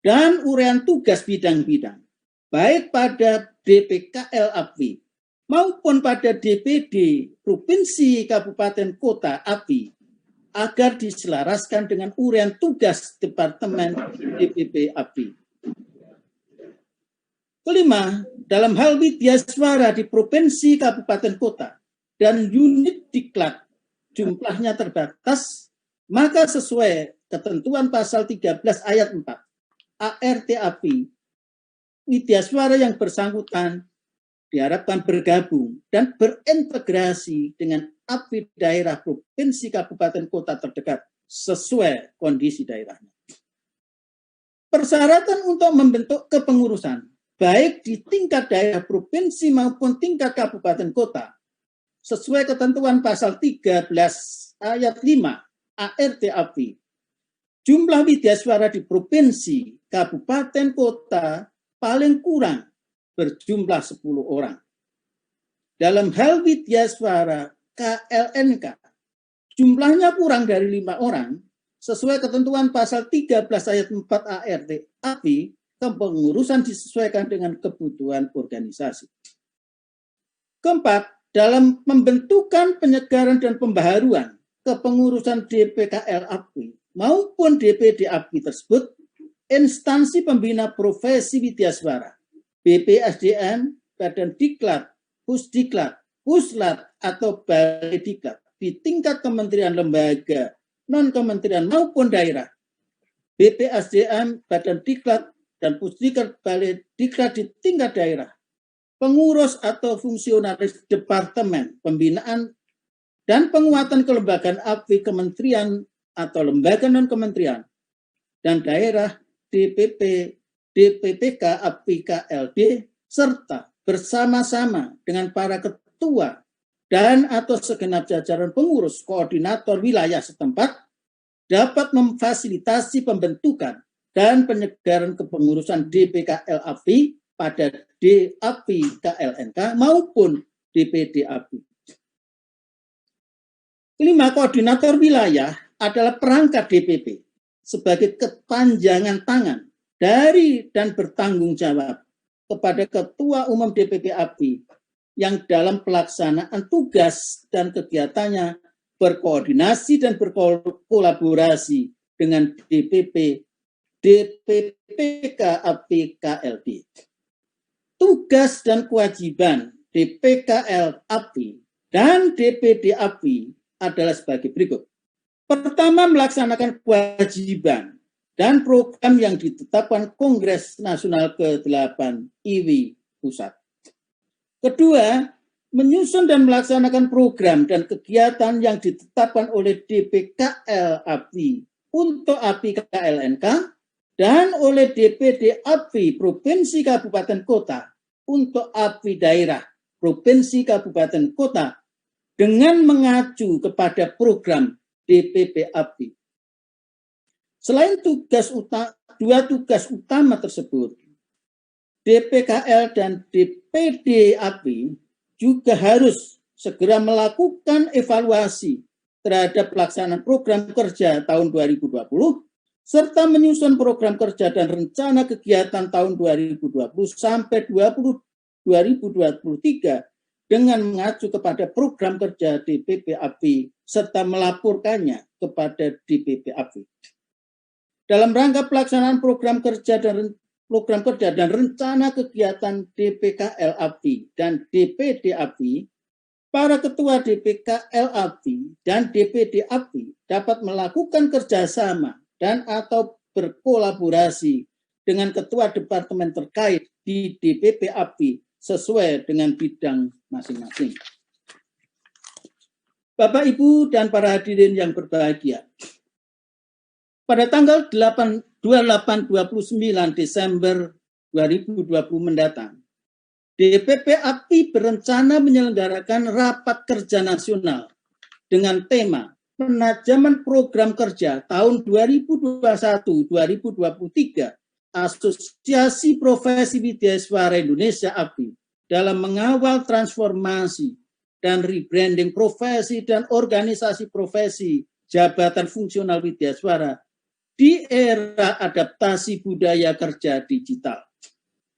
dan uraian tugas bidang-bidang, baik pada DPKL API maupun pada DPD Provinsi Kabupaten Kota API, agar diselaraskan dengan uraian tugas Departemen DPP API. Kelima, dalam hal Widyaswara di Provinsi Kabupaten Kota dan unit diklat jumlahnya terbatas, maka sesuai ketentuan pasal 13 ayat 4 ART API, Widyaswara yang bersangkutan diharapkan bergabung dan berintegrasi dengan API daerah provinsi kabupaten kota terdekat sesuai kondisi daerahnya. Persyaratan untuk membentuk kepengurusan baik di tingkat daerah provinsi maupun tingkat kabupaten kota sesuai ketentuan pasal 13 ayat 5 ART API. Jumlah Widyaswara di provinsi, kabupaten, kota paling kurang berjumlah 10 orang. Dalam hal Widyaswara KLNK, jumlahnya kurang dari 5 orang, sesuai ketentuan pasal 13 ayat 4 ART API, kepengurusan disesuaikan dengan kebutuhan organisasi. Keempat, dalam pembentukan, penyegaran, dan pembaharuan kepengurusan DPKL API maupun DPD API tersebut, instansi pembina profesi widyaswara, BPSDM, Badan Diklat, Pusdiklat, Puslat, atau Balai Diklat di tingkat kementerian lembaga, non-kementerian maupun daerah, BPSDM, Badan Diklat, dan Pusdiklat, Balai Diklat di tingkat daerah, pengurus atau fungsionaris departemen pembinaan dan penguatan kelembagaan API kementerian atau lembaga non-kementerian dan daerah DPP, DPPK, API KLD, serta bersama-sama dengan para ketua dan atau segenap jajaran pengurus koordinator wilayah setempat dapat memfasilitasi pembentukan dan penyegaran kepengurusan DPKL API pada DAPI KLNK maupun DPD API. Kelima, koordinator wilayah adalah perangkat DPP sebagai kepanjangan tangan dari dan bertanggung jawab kepada Ketua Umum DPP API yang dalam pelaksanaan tugas dan kegiatannya berkoordinasi dan berkolaborasi dengan DPP, DPPK API KLD. Tugas dan kewajiban DPKL API dan DPD API adalah sebagai berikut. Pertama, melaksanakan kewajiban dan program yang ditetapkan Kongres Nasional ke-8 IWI Pusat. Kedua, menyusun dan melaksanakan program dan kegiatan yang ditetapkan oleh DPKL API untuk API KLNK dan oleh DPD API Provinsi Kabupaten Kota untuk API daerah Provinsi Kabupaten Kota dengan mengacu kepada program DPP API. Selain dua tugas utama tersebut, DPKL dan DPD API juga harus segera melakukan evaluasi terhadap pelaksanaan program kerja tahun 2020 serta menyusun program kerja dan rencana kegiatan tahun 2020 sampai 2023 dengan mengacu kepada program kerja DPP API serta melaporkannya kepada DPP API. Dalam rangka pelaksanaan program kerja dan rencana kegiatan DPKL API dan DPD API, para ketua DPKL API dan DPD API dapat melakukan kerjasama dan atau berkolaborasi dengan ketua departemen terkait di DPP API sesuai dengan bidang masing-masing. Bapak, Ibu, dan para hadirin yang berbahagia, pada tanggal 28-29 Desember 2020 mendatang, DPP API berencana menyelenggarakan rapat kerja nasional dengan tema penajaman program kerja tahun 2021-2023 Asosiasi Profesi Widyaswara Indonesia API dalam mengawal transformasi dan rebranding profesi dan organisasi profesi jabatan fungsional widyaswara di era adaptasi budaya kerja digital.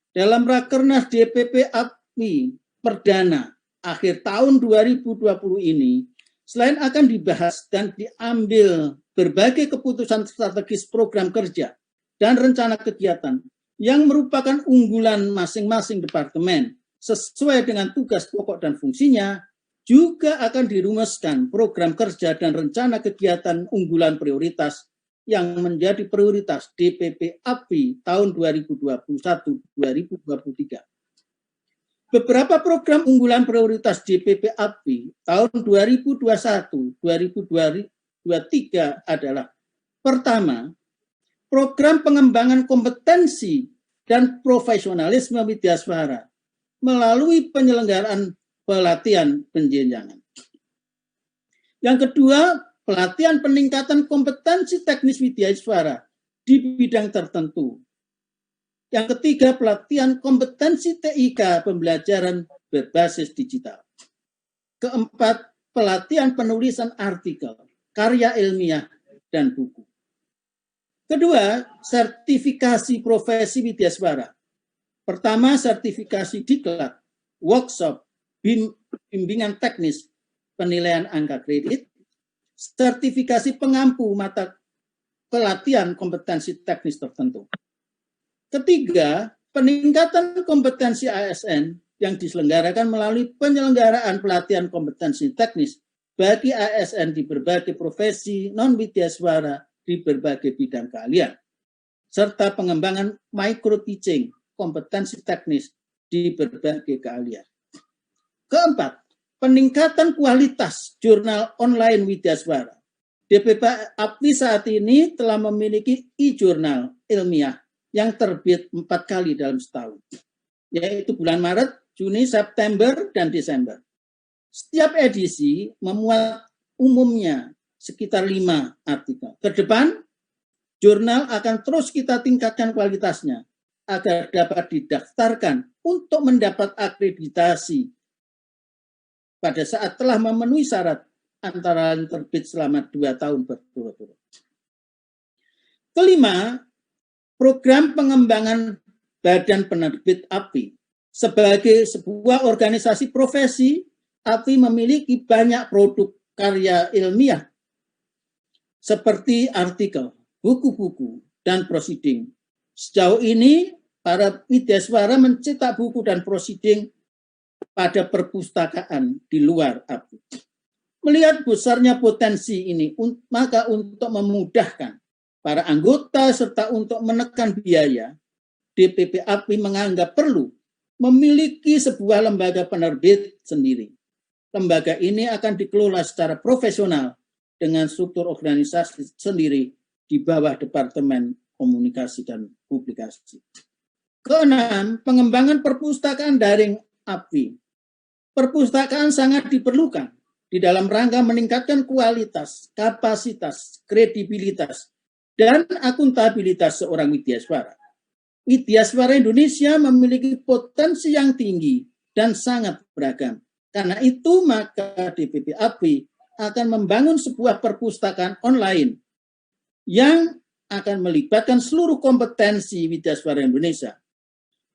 Dalam Rakernas DPP API Perdana akhir tahun 2020 ini, selain akan dibahas dan diambil berbagai keputusan strategis program kerja dan rencana kegiatan yang merupakan unggulan masing-masing departemen sesuai dengan tugas pokok dan fungsinya, juga akan dirumuskan program kerja dan rencana kegiatan unggulan prioritas yang menjadi prioritas DPP API tahun 2021-2023. Beberapa program unggulan prioritas DPP API tahun 2021-2023 adalah: pertama, program pengembangan kompetensi dan profesionalisme widyaswara melalui penyelenggaraan pelatihan penjenjangan. Yang kedua, pelatihan peningkatan kompetensi teknis widyaswara di bidang tertentu. Yang ketiga, pelatihan kompetensi TIK pembelajaran berbasis digital. Keempat, pelatihan penulisan artikel, karya ilmiah, dan buku. Kedua, sertifikasi profesi widyaswara. Pertama, sertifikasi diklat, workshop, bimbingan teknis penilaian angka kredit, sertifikasi pengampu mata pelatihan kompetensi teknis tertentu. Ketiga, peningkatan kompetensi ASN yang diselenggarakan melalui penyelenggaraan pelatihan kompetensi teknis bagi ASN di berbagai profesi non-widyaswara di berbagai bidang keahlian, serta pengembangan micro teaching kompetensi teknis di berbagai keahlian. Keempat, peningkatan kualitas jurnal online widyaswara. DPP APWI saat ini telah memiliki e-jurnal ilmiah yang terbit 4 kali dalam setahun, yaitu bulan Maret, Juni, September, dan Desember. Setiap edisi memuat umumnya sekitar 5 artikel. Ke depan, jurnal akan terus kita tingkatkan kualitasnya agar dapat didaftarkan untuk mendapat akreditasi pada saat telah memenuhi syarat antara lain terbit selama 2 tahun berturut-turut. Kelima, program pengembangan Badan Penerbit APWI. Sebagai sebuah organisasi profesi, APWI memiliki banyak produk karya ilmiah seperti artikel, buku-buku, dan proceeding. Sejauh ini, para widyaswara mencetak buku dan proceeding pada perpustakaan di luar APWI. Melihat besarnya potensi ini, maka untuk memudahkan para anggota serta untuk menekan biaya, DPP APWI menganggap perlu memiliki sebuah lembaga penerbit sendiri. Lembaga ini akan dikelola secara profesional dengan struktur organisasi sendiri di bawah Departemen Komunikasi dan Publikasi. Keenam, pengembangan perpustakaan daring APWI. Perpustakaan sangat diperlukan di dalam rangka meningkatkan kualitas, kapasitas, kredibilitas, dan akuntabilitas seorang widyaswara. Widyaswara Indonesia memiliki potensi yang tinggi dan sangat beragam. Karena itu, maka DPP APWI akan membangun sebuah perpustakaan online yang akan melibatkan seluruh kompetensi widyaswara Indonesia.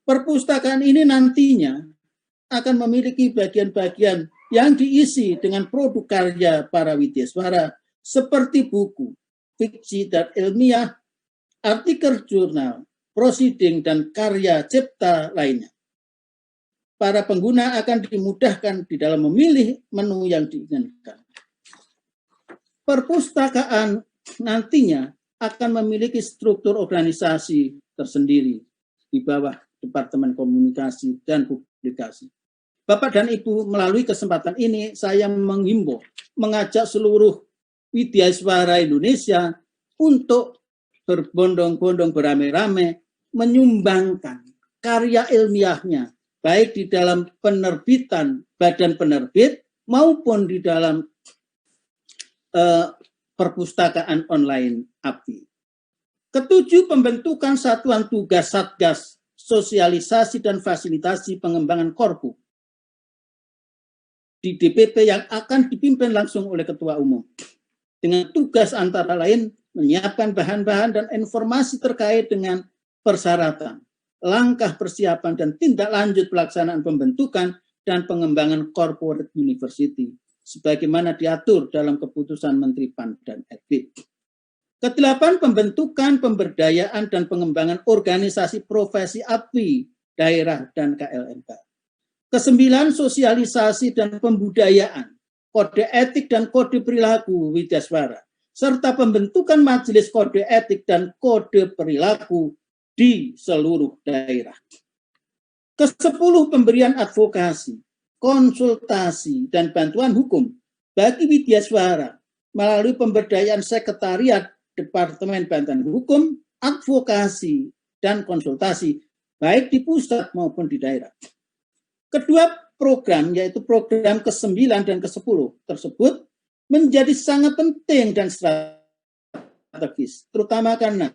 Perpustakaan ini nantinya akan memiliki bagian-bagian yang diisi dengan produk karya para widyaswara seperti buku, fiksi dan ilmiah, artikel jurnal, proceeding, dan karya cipta lainnya. Para pengguna akan dimudahkan di dalam memilih menu yang diinginkan. Perpustakaan nantinya akan memiliki struktur organisasi tersendiri di bawah Departemen Komunikasi dan Publikasi. Bapak dan Ibu, melalui kesempatan ini saya menghimbau, mengajak seluruh widyaswara Indonesia untuk berbondong-bondong, beramai-ramai menyumbangkan karya ilmiahnya, baik di dalam penerbitan badan penerbit maupun di dalam perpustakaan online APWI. Ketujuh, pembentukan satuan tugas Satgas Sosialisasi dan Fasilitasi Pengembangan Korpu di DPP yang akan dipimpin langsung oleh Ketua Umum. Dengan tugas antara lain menyiapkan bahan-bahan dan informasi terkait dengan persyaratan, langkah persiapan dan tindak lanjut pelaksanaan pembentukan dan pengembangan corporate university sebagaimana diatur dalam keputusan Menteri PAN dan RB. Kedelapan, pembentukan, pemberdayaan dan pengembangan organisasi profesi APWI, daerah dan KLMK. Kesembilan, sosialisasi dan pembudayaan, kode etik dan kode perilaku widyaswara, serta pembentukan majelis kode etik dan kode perilaku di seluruh daerah. Kesepuluh, pemberian advokasi, konsultasi, dan bantuan hukum bagi widyaswara melalui pemberdayaan sekretariat Departemen Bantuan Hukum, Advokasi, dan Konsultasi, baik di pusat maupun di daerah. Kedua program, yaitu program ke-9 dan ke-10 tersebut menjadi sangat penting dan strategis, terutama karena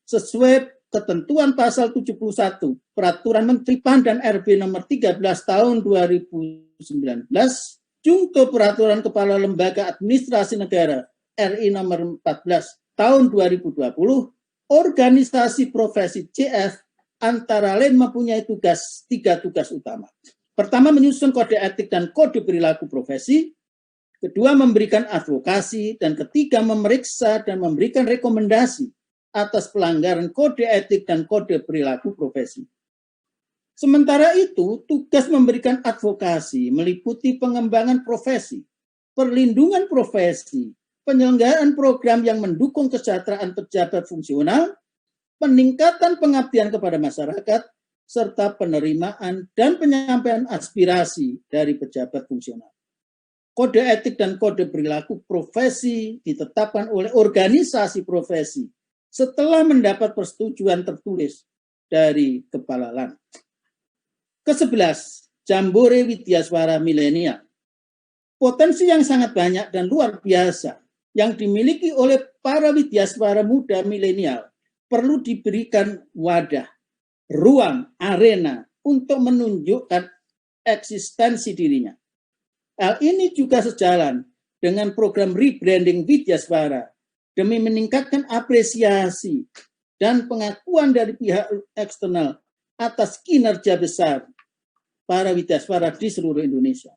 sesuai ketentuan pasal 71 Peraturan Menteri PAN dan RB nomor 13 tahun 2019, Jungto Peraturan Kepala Lembaga Administrasi Negara RI nomor 14 tahun 2020, organisasi profesi CF antara lain mempunyai 3 tugas utama. Pertama, menyusun kode etik dan kode perilaku profesi. Kedua, memberikan advokasi. Dan ketiga, memeriksa dan memberikan rekomendasi atas pelanggaran kode etik dan kode perilaku profesi. Sementara itu, tugas memberikan advokasi meliputi pengembangan profesi, perlindungan profesi, penyelenggaraan program yang mendukung kesejahteraan pejabat fungsional, peningkatan pengabdian kepada masyarakat, serta penerimaan dan penyampaian aspirasi dari pejabat fungsional. Kode etik dan kode perilaku profesi ditetapkan oleh organisasi profesi setelah mendapat persetujuan tertulis dari Kepala LAN. Ke-11, Jambore Widyaswara Milenial. Potensi yang sangat banyak dan luar biasa yang dimiliki oleh para widyaswara muda milenial perlu diberikan wadah, ruang, arena untuk menunjukkan eksistensi dirinya. Hal ini juga sejalan dengan program rebranding Widyaswara demi meningkatkan apresiasi dan pengakuan dari pihak eksternal atas kinerja besar para widyaswara di seluruh Indonesia.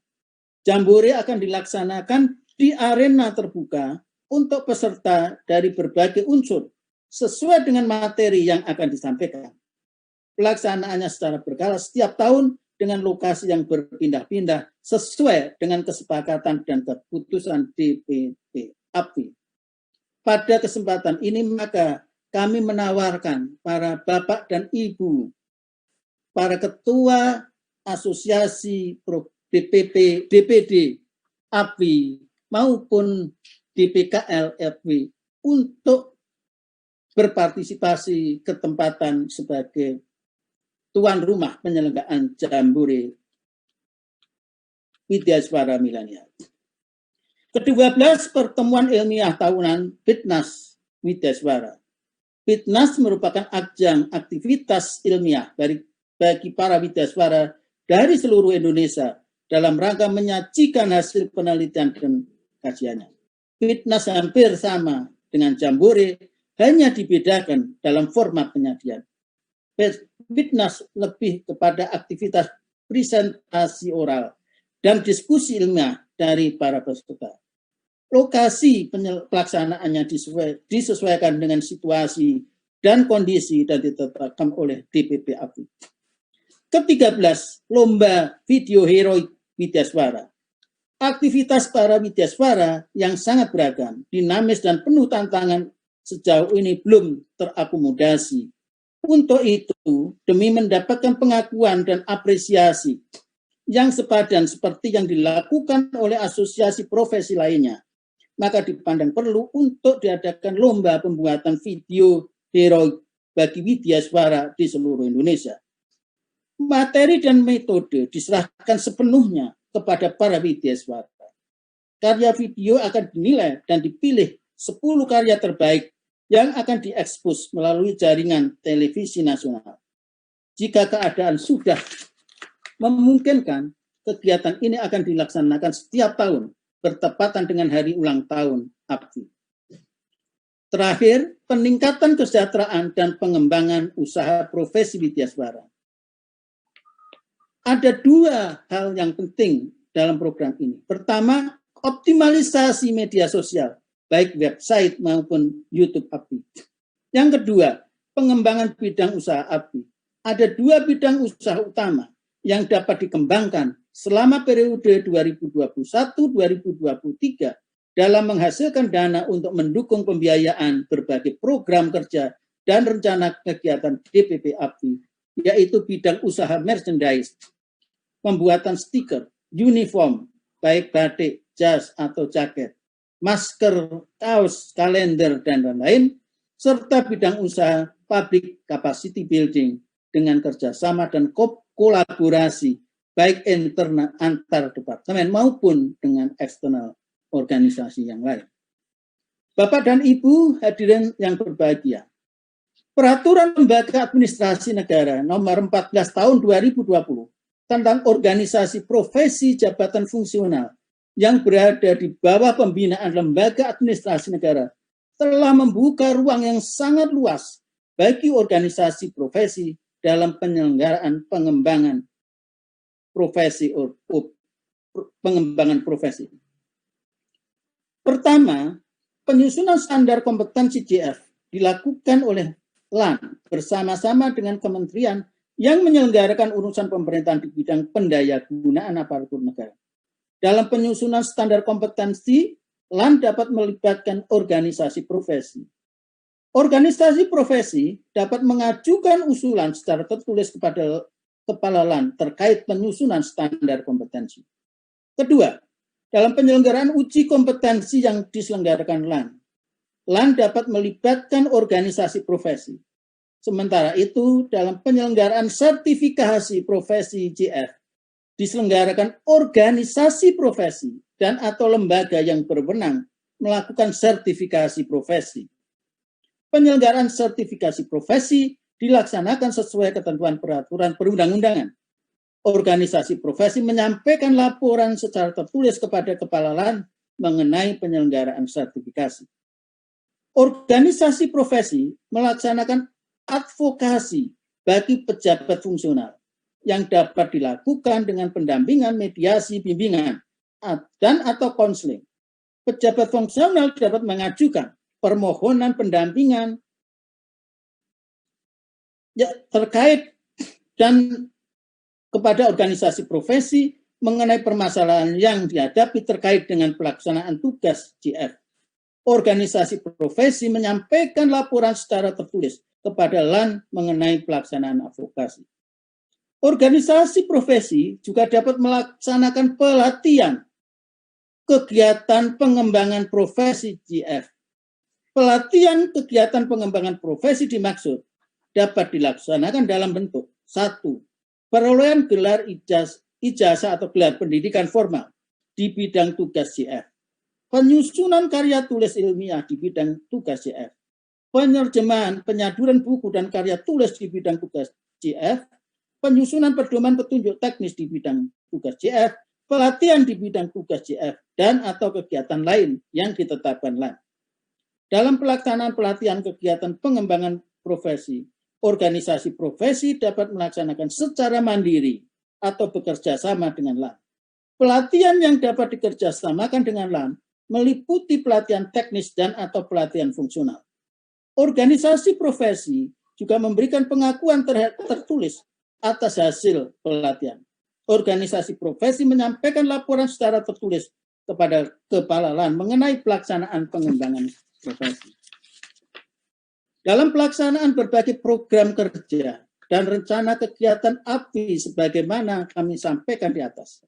Jambore akan dilaksanakan di arena terbuka untuk peserta dari berbagai unsur sesuai dengan materi yang akan disampaikan. Pelaksanaannya secara berkala setiap tahun dengan lokasi yang berpindah-pindah sesuai dengan kesepakatan dan keputusan DPP API. Pada kesempatan ini maka kami menawarkan para bapak dan ibu, para ketua asosiasi DPP, DPD API maupun DPKL API untuk berpartisipasi ketempatan sebagai tuan rumah penyelenggaraan Jambore Widyaswara Milenial. Ke-12, pertemuan ilmiah tahunan Fitnas Widyaswara. Fitnas merupakan ajang aktivitas ilmiah bagi para widyaswara dari seluruh Indonesia dalam rangka menyajikan hasil penelitian dan kajiannya. Fitnas hampir sama dengan Jambore, hanya dibedakan dalam format penyajian. Fitnas lebih kepada aktivitas presentasi oral dan diskusi ilmiah dari para peserta. Lokasi pelaksanaannya disesuaikan dengan situasi dan kondisi dan ditetapkan oleh DPP API. Ke-13, lomba video heroik widyaswara. Aktivitas para widyaswara yang sangat beragam, dinamis dan penuh tantangan sejauh ini belum terakomodasi. Untuk itu, demi mendapatkan pengakuan dan apresiasi yang sepadan seperti yang dilakukan oleh asosiasi profesi lainnya, maka dipandang perlu untuk diadakan lomba pembuatan video heroik bagi widyaswara di seluruh Indonesia. Materi dan metode diserahkan sepenuhnya kepada para widyaswara. Karya video akan dinilai dan dipilih 10 karya terbaik yang akan diekspos melalui jaringan televisi nasional. Jika keadaan sudah memungkinkan, kegiatan ini akan dilaksanakan setiap tahun bertepatan dengan hari ulang tahun API. Terakhir, peningkatan kesejahteraan dan pengembangan usaha profesi widyaswara. Ada 2 hal yang penting dalam program ini. Pertama, optimalisasi media sosial, baik website maupun YouTube API. Yang kedua, pengembangan bidang usaha API. Ada 2 bidang usaha utama yang dapat dikembangkan selama periode 2021-2023 dalam menghasilkan dana untuk mendukung pembiayaan berbagai program kerja dan rencana kegiatan DPP API, yaitu bidang usaha merchandise, pembuatan stiker, uniform, baik batik, jas, atau jaket, masker, kaos, kalender, dan lain-lain, serta bidang usaha public capacity building dengan kerjasama dan kolaborasi baik internal antar departemen maupun dengan eksternal organisasi yang lain. Bapak dan Ibu hadirin yang berbahagia, Peraturan Lembaga Administrasi Negara Nomor 14 Tahun 2020 tentang organisasi profesi jabatan fungsional yang berada di bawah pembinaan Lembaga Administrasi Negara telah membuka ruang yang sangat luas bagi organisasi profesi dalam penyelenggaraan pengembangan profesi pengembangan profesi. Pertama, penyusunan standar kompetensi JF dilakukan oleh LAN bersama-sama dengan kementerian yang menyelenggarakan urusan pemerintahan di bidang pendayagunaan aparatur negara. Dalam penyusunan standar kompetensi, LAN dapat melibatkan organisasi profesi. Organisasi profesi dapat mengajukan usulan secara tertulis kepada Kepala LAN terkait penyusunan standar kompetensi. Kedua, dalam penyelenggaraan uji kompetensi yang diselenggarakan LAN dapat melibatkan organisasi profesi. Sementara itu, dalam penyelenggaraan sertifikasi profesi JF, diselenggarakan organisasi profesi dan atau lembaga yang berwenang melakukan sertifikasi profesi. Penyelenggaraan sertifikasi profesi dilaksanakan sesuai ketentuan peraturan perundang-undangan. Organisasi profesi menyampaikan laporan secara tertulis kepada Kepala LAN mengenai penyelenggaraan sertifikasi. Organisasi profesi melaksanakan advokasi bagi pejabat fungsional yang dapat dilakukan dengan pendampingan, mediasi, bimbingan, dan atau konseling. Pejabat fungsional dapat mengajukan permohonan pendampingan terkait dan kepada organisasi profesi mengenai permasalahan yang dihadapi terkait dengan pelaksanaan tugas JF. Organisasi profesi menyampaikan laporan secara tertulis kepada LAN mengenai pelaksanaan advokasi. Organisasi profesi juga dapat melaksanakan pelatihan kegiatan pengembangan profesi JF. Pelatihan kegiatan pengembangan profesi dimaksud dapat dilaksanakan dalam bentuk 1. Perolehan gelar ijazah atau gelar pendidikan formal di bidang tugas JF, penyusunan karya tulis ilmiah di bidang tugas JF, penerjemahan, penyaduran buku dan karya tulis di bidang tugas JF, penyusunan pedoman petunjuk teknis di bidang tugas JF, pelatihan di bidang tugas JF, dan atau kegiatan lain yang ditetapkan LAN. Dalam pelaksanaan pelatihan kegiatan pengembangan profesi, organisasi profesi dapat melaksanakan secara mandiri atau bekerja sama dengan LAN. Pelatihan yang dapat dikerjasamakan dengan LAN meliputi pelatihan teknis dan atau pelatihan fungsional. Organisasi profesi juga memberikan pengakuan tertulis atas hasil pelatihan. Organisasi profesi menyampaikan laporan secara tertulis kepada Kepala LAN mengenai pelaksanaan pengembangan profesi. Dalam pelaksanaan berbagai program kerja dan rencana kegiatan API sebagaimana kami sampaikan di atas,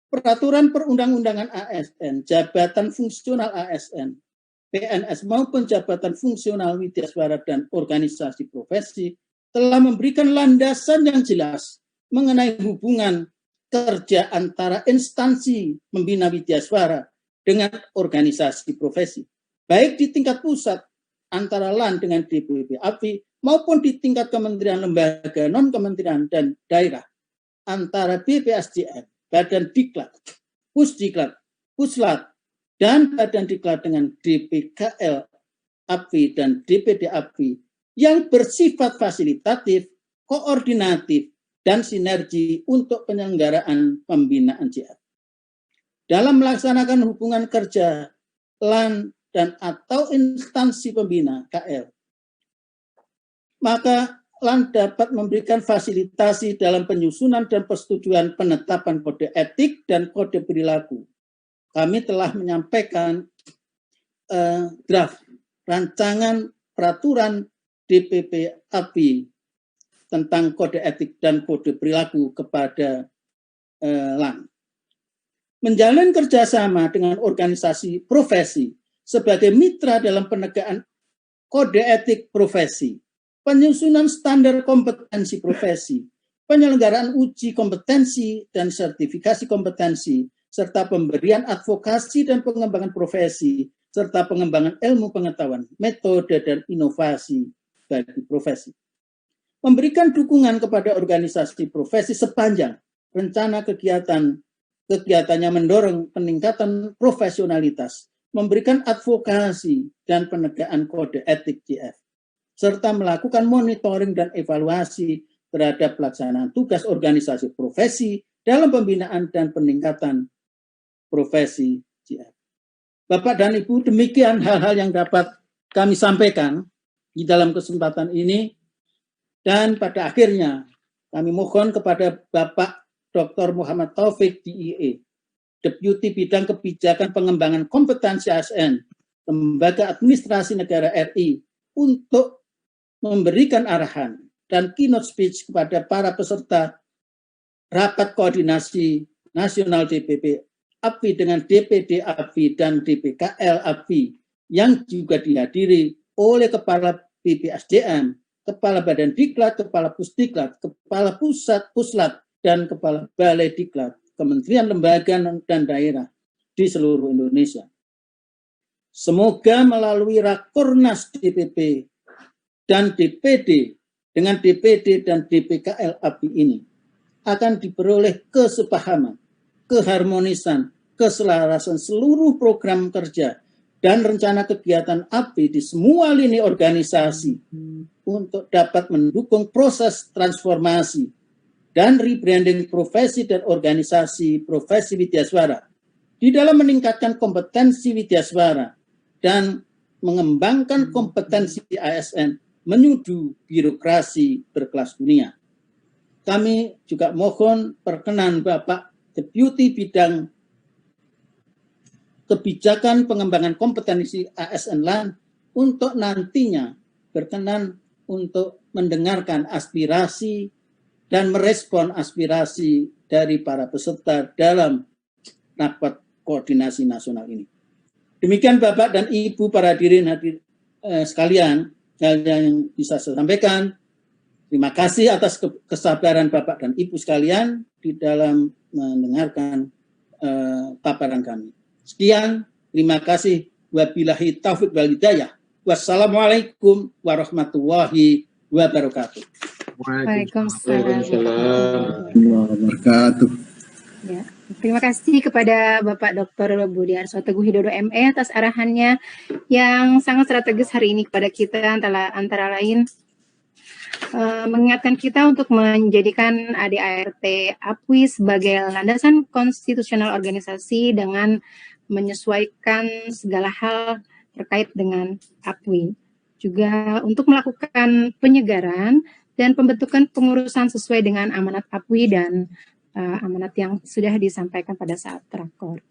peraturan perundang-undangan ASN, jabatan fungsional ASN, PNS maupun jabatan fungsional widyaswara dan organisasi profesi telah memberikan landasan yang jelas mengenai hubungan kerja antara instansi pembina widyaswara dengan organisasi profesi, baik di tingkat pusat antara LAN dengan DPP API maupun di tingkat kementerian, lembaga, non-kementerian, dan daerah antara BPSDM, Badan Diklat, Pusdiklat, Puslat, dan Badan Diklat dengan DPKL API dan DPD API yang bersifat fasilitatif, koordinatif, dan sinergi untuk penyelenggaraan pembinaan JF. Dalam melaksanakan hubungan kerja LAN dan atau instansi pembina KL, maka LAN dapat memberikan fasilitasi dalam penyusunan dan persetujuan penetapan kode etik dan kode perilaku. Kami telah menyampaikan draft rancangan peraturan DPP API tentang kode etik dan kode perilaku kepada LAN. Menjalin kerjasama dengan organisasi profesi sebagai mitra dalam penegakan kode etik profesi, penyusunan standar kompetensi profesi, penyelenggaraan uji kompetensi dan sertifikasi kompetensi, serta pemberian advokasi dan pengembangan profesi, serta pengembangan ilmu pengetahuan, metode, dan inovasi bagi profesi. Memberikan dukungan kepada organisasi profesi sepanjang rencana kegiatannya mendorong peningkatan profesionalitas, memberikan advokasi dan penegakan kode etik JF, serta melakukan monitoring dan evaluasi terhadap pelaksanaan tugas organisasi profesi dalam pembinaan dan peningkatan profesi GR. Bapak dan Ibu, demikian hal-hal yang dapat kami sampaikan di dalam kesempatan ini, dan pada akhirnya kami mohon kepada Bapak Dr. Muhammad Taufik DIE, Deputi Bidang Kebijakan Pengembangan Kompetensi ASN, Lembaga Administrasi Negara RI, untuk memberikan arahan dan keynote speech kepada para peserta Rapat Koordinasi Nasional DPP API dengan DPD API dan DPKL API yang juga dihadiri oleh Kepala BPSDM, Kepala Badan Diklat, Kepala Pusdiklat, Kepala Pusat Puslat, dan Kepala Balai Diklat, Kementerian Lembaga dan Daerah di seluruh Indonesia. Semoga melalui Rakornas DPP dan DPD dengan DPD dan DPKL API ini akan diperoleh kesepahaman, keharmonisan, keselarasan seluruh program kerja dan rencana kegiatan API di semua lini organisasi untuk dapat mendukung proses transformasi dan rebranding profesi dan organisasi profesi widyaswara di dalam meningkatkan kompetensi widyaswara dan mengembangkan kompetensi ASN menuju birokrasi berkelas dunia. Kami juga mohon perkenan Bapak Deputi Bidang Kebijakan Pengembangan Kompetensi ASN LAN untuk nantinya berkenan untuk mendengarkan aspirasi dan merespon aspirasi dari para peserta dalam rapat koordinasi nasional ini. Demikian Bapak dan Ibu para hadirin sekalian yang bisa saya sampaikan. Terima kasih atas kesabaran Bapak dan Ibu sekalian di dalam mendengarkan paparan kami. Sekian, terima kasih. Wabillahi taufiq wal hidayah. Wassalamualaikum warahmatullahi wabarakatuh. Waalaikumsalam warahmatullahi wabarakatuh. Ya, terima kasih kepada Bapak Dr. Budiarso Teguh Widodo ME atas arahannya yang sangat strategis hari ini kepada kita, antara lain mengingatkan kita untuk menjadikan ADART APWI sebagai landasan konstitusional organisasi dengan menyesuaikan segala hal terkait dengan APWI. Juga untuk melakukan penyegaran dan pembentukan pengurusan sesuai dengan amanat APWI dan amanat yang sudah disampaikan pada saat rakor.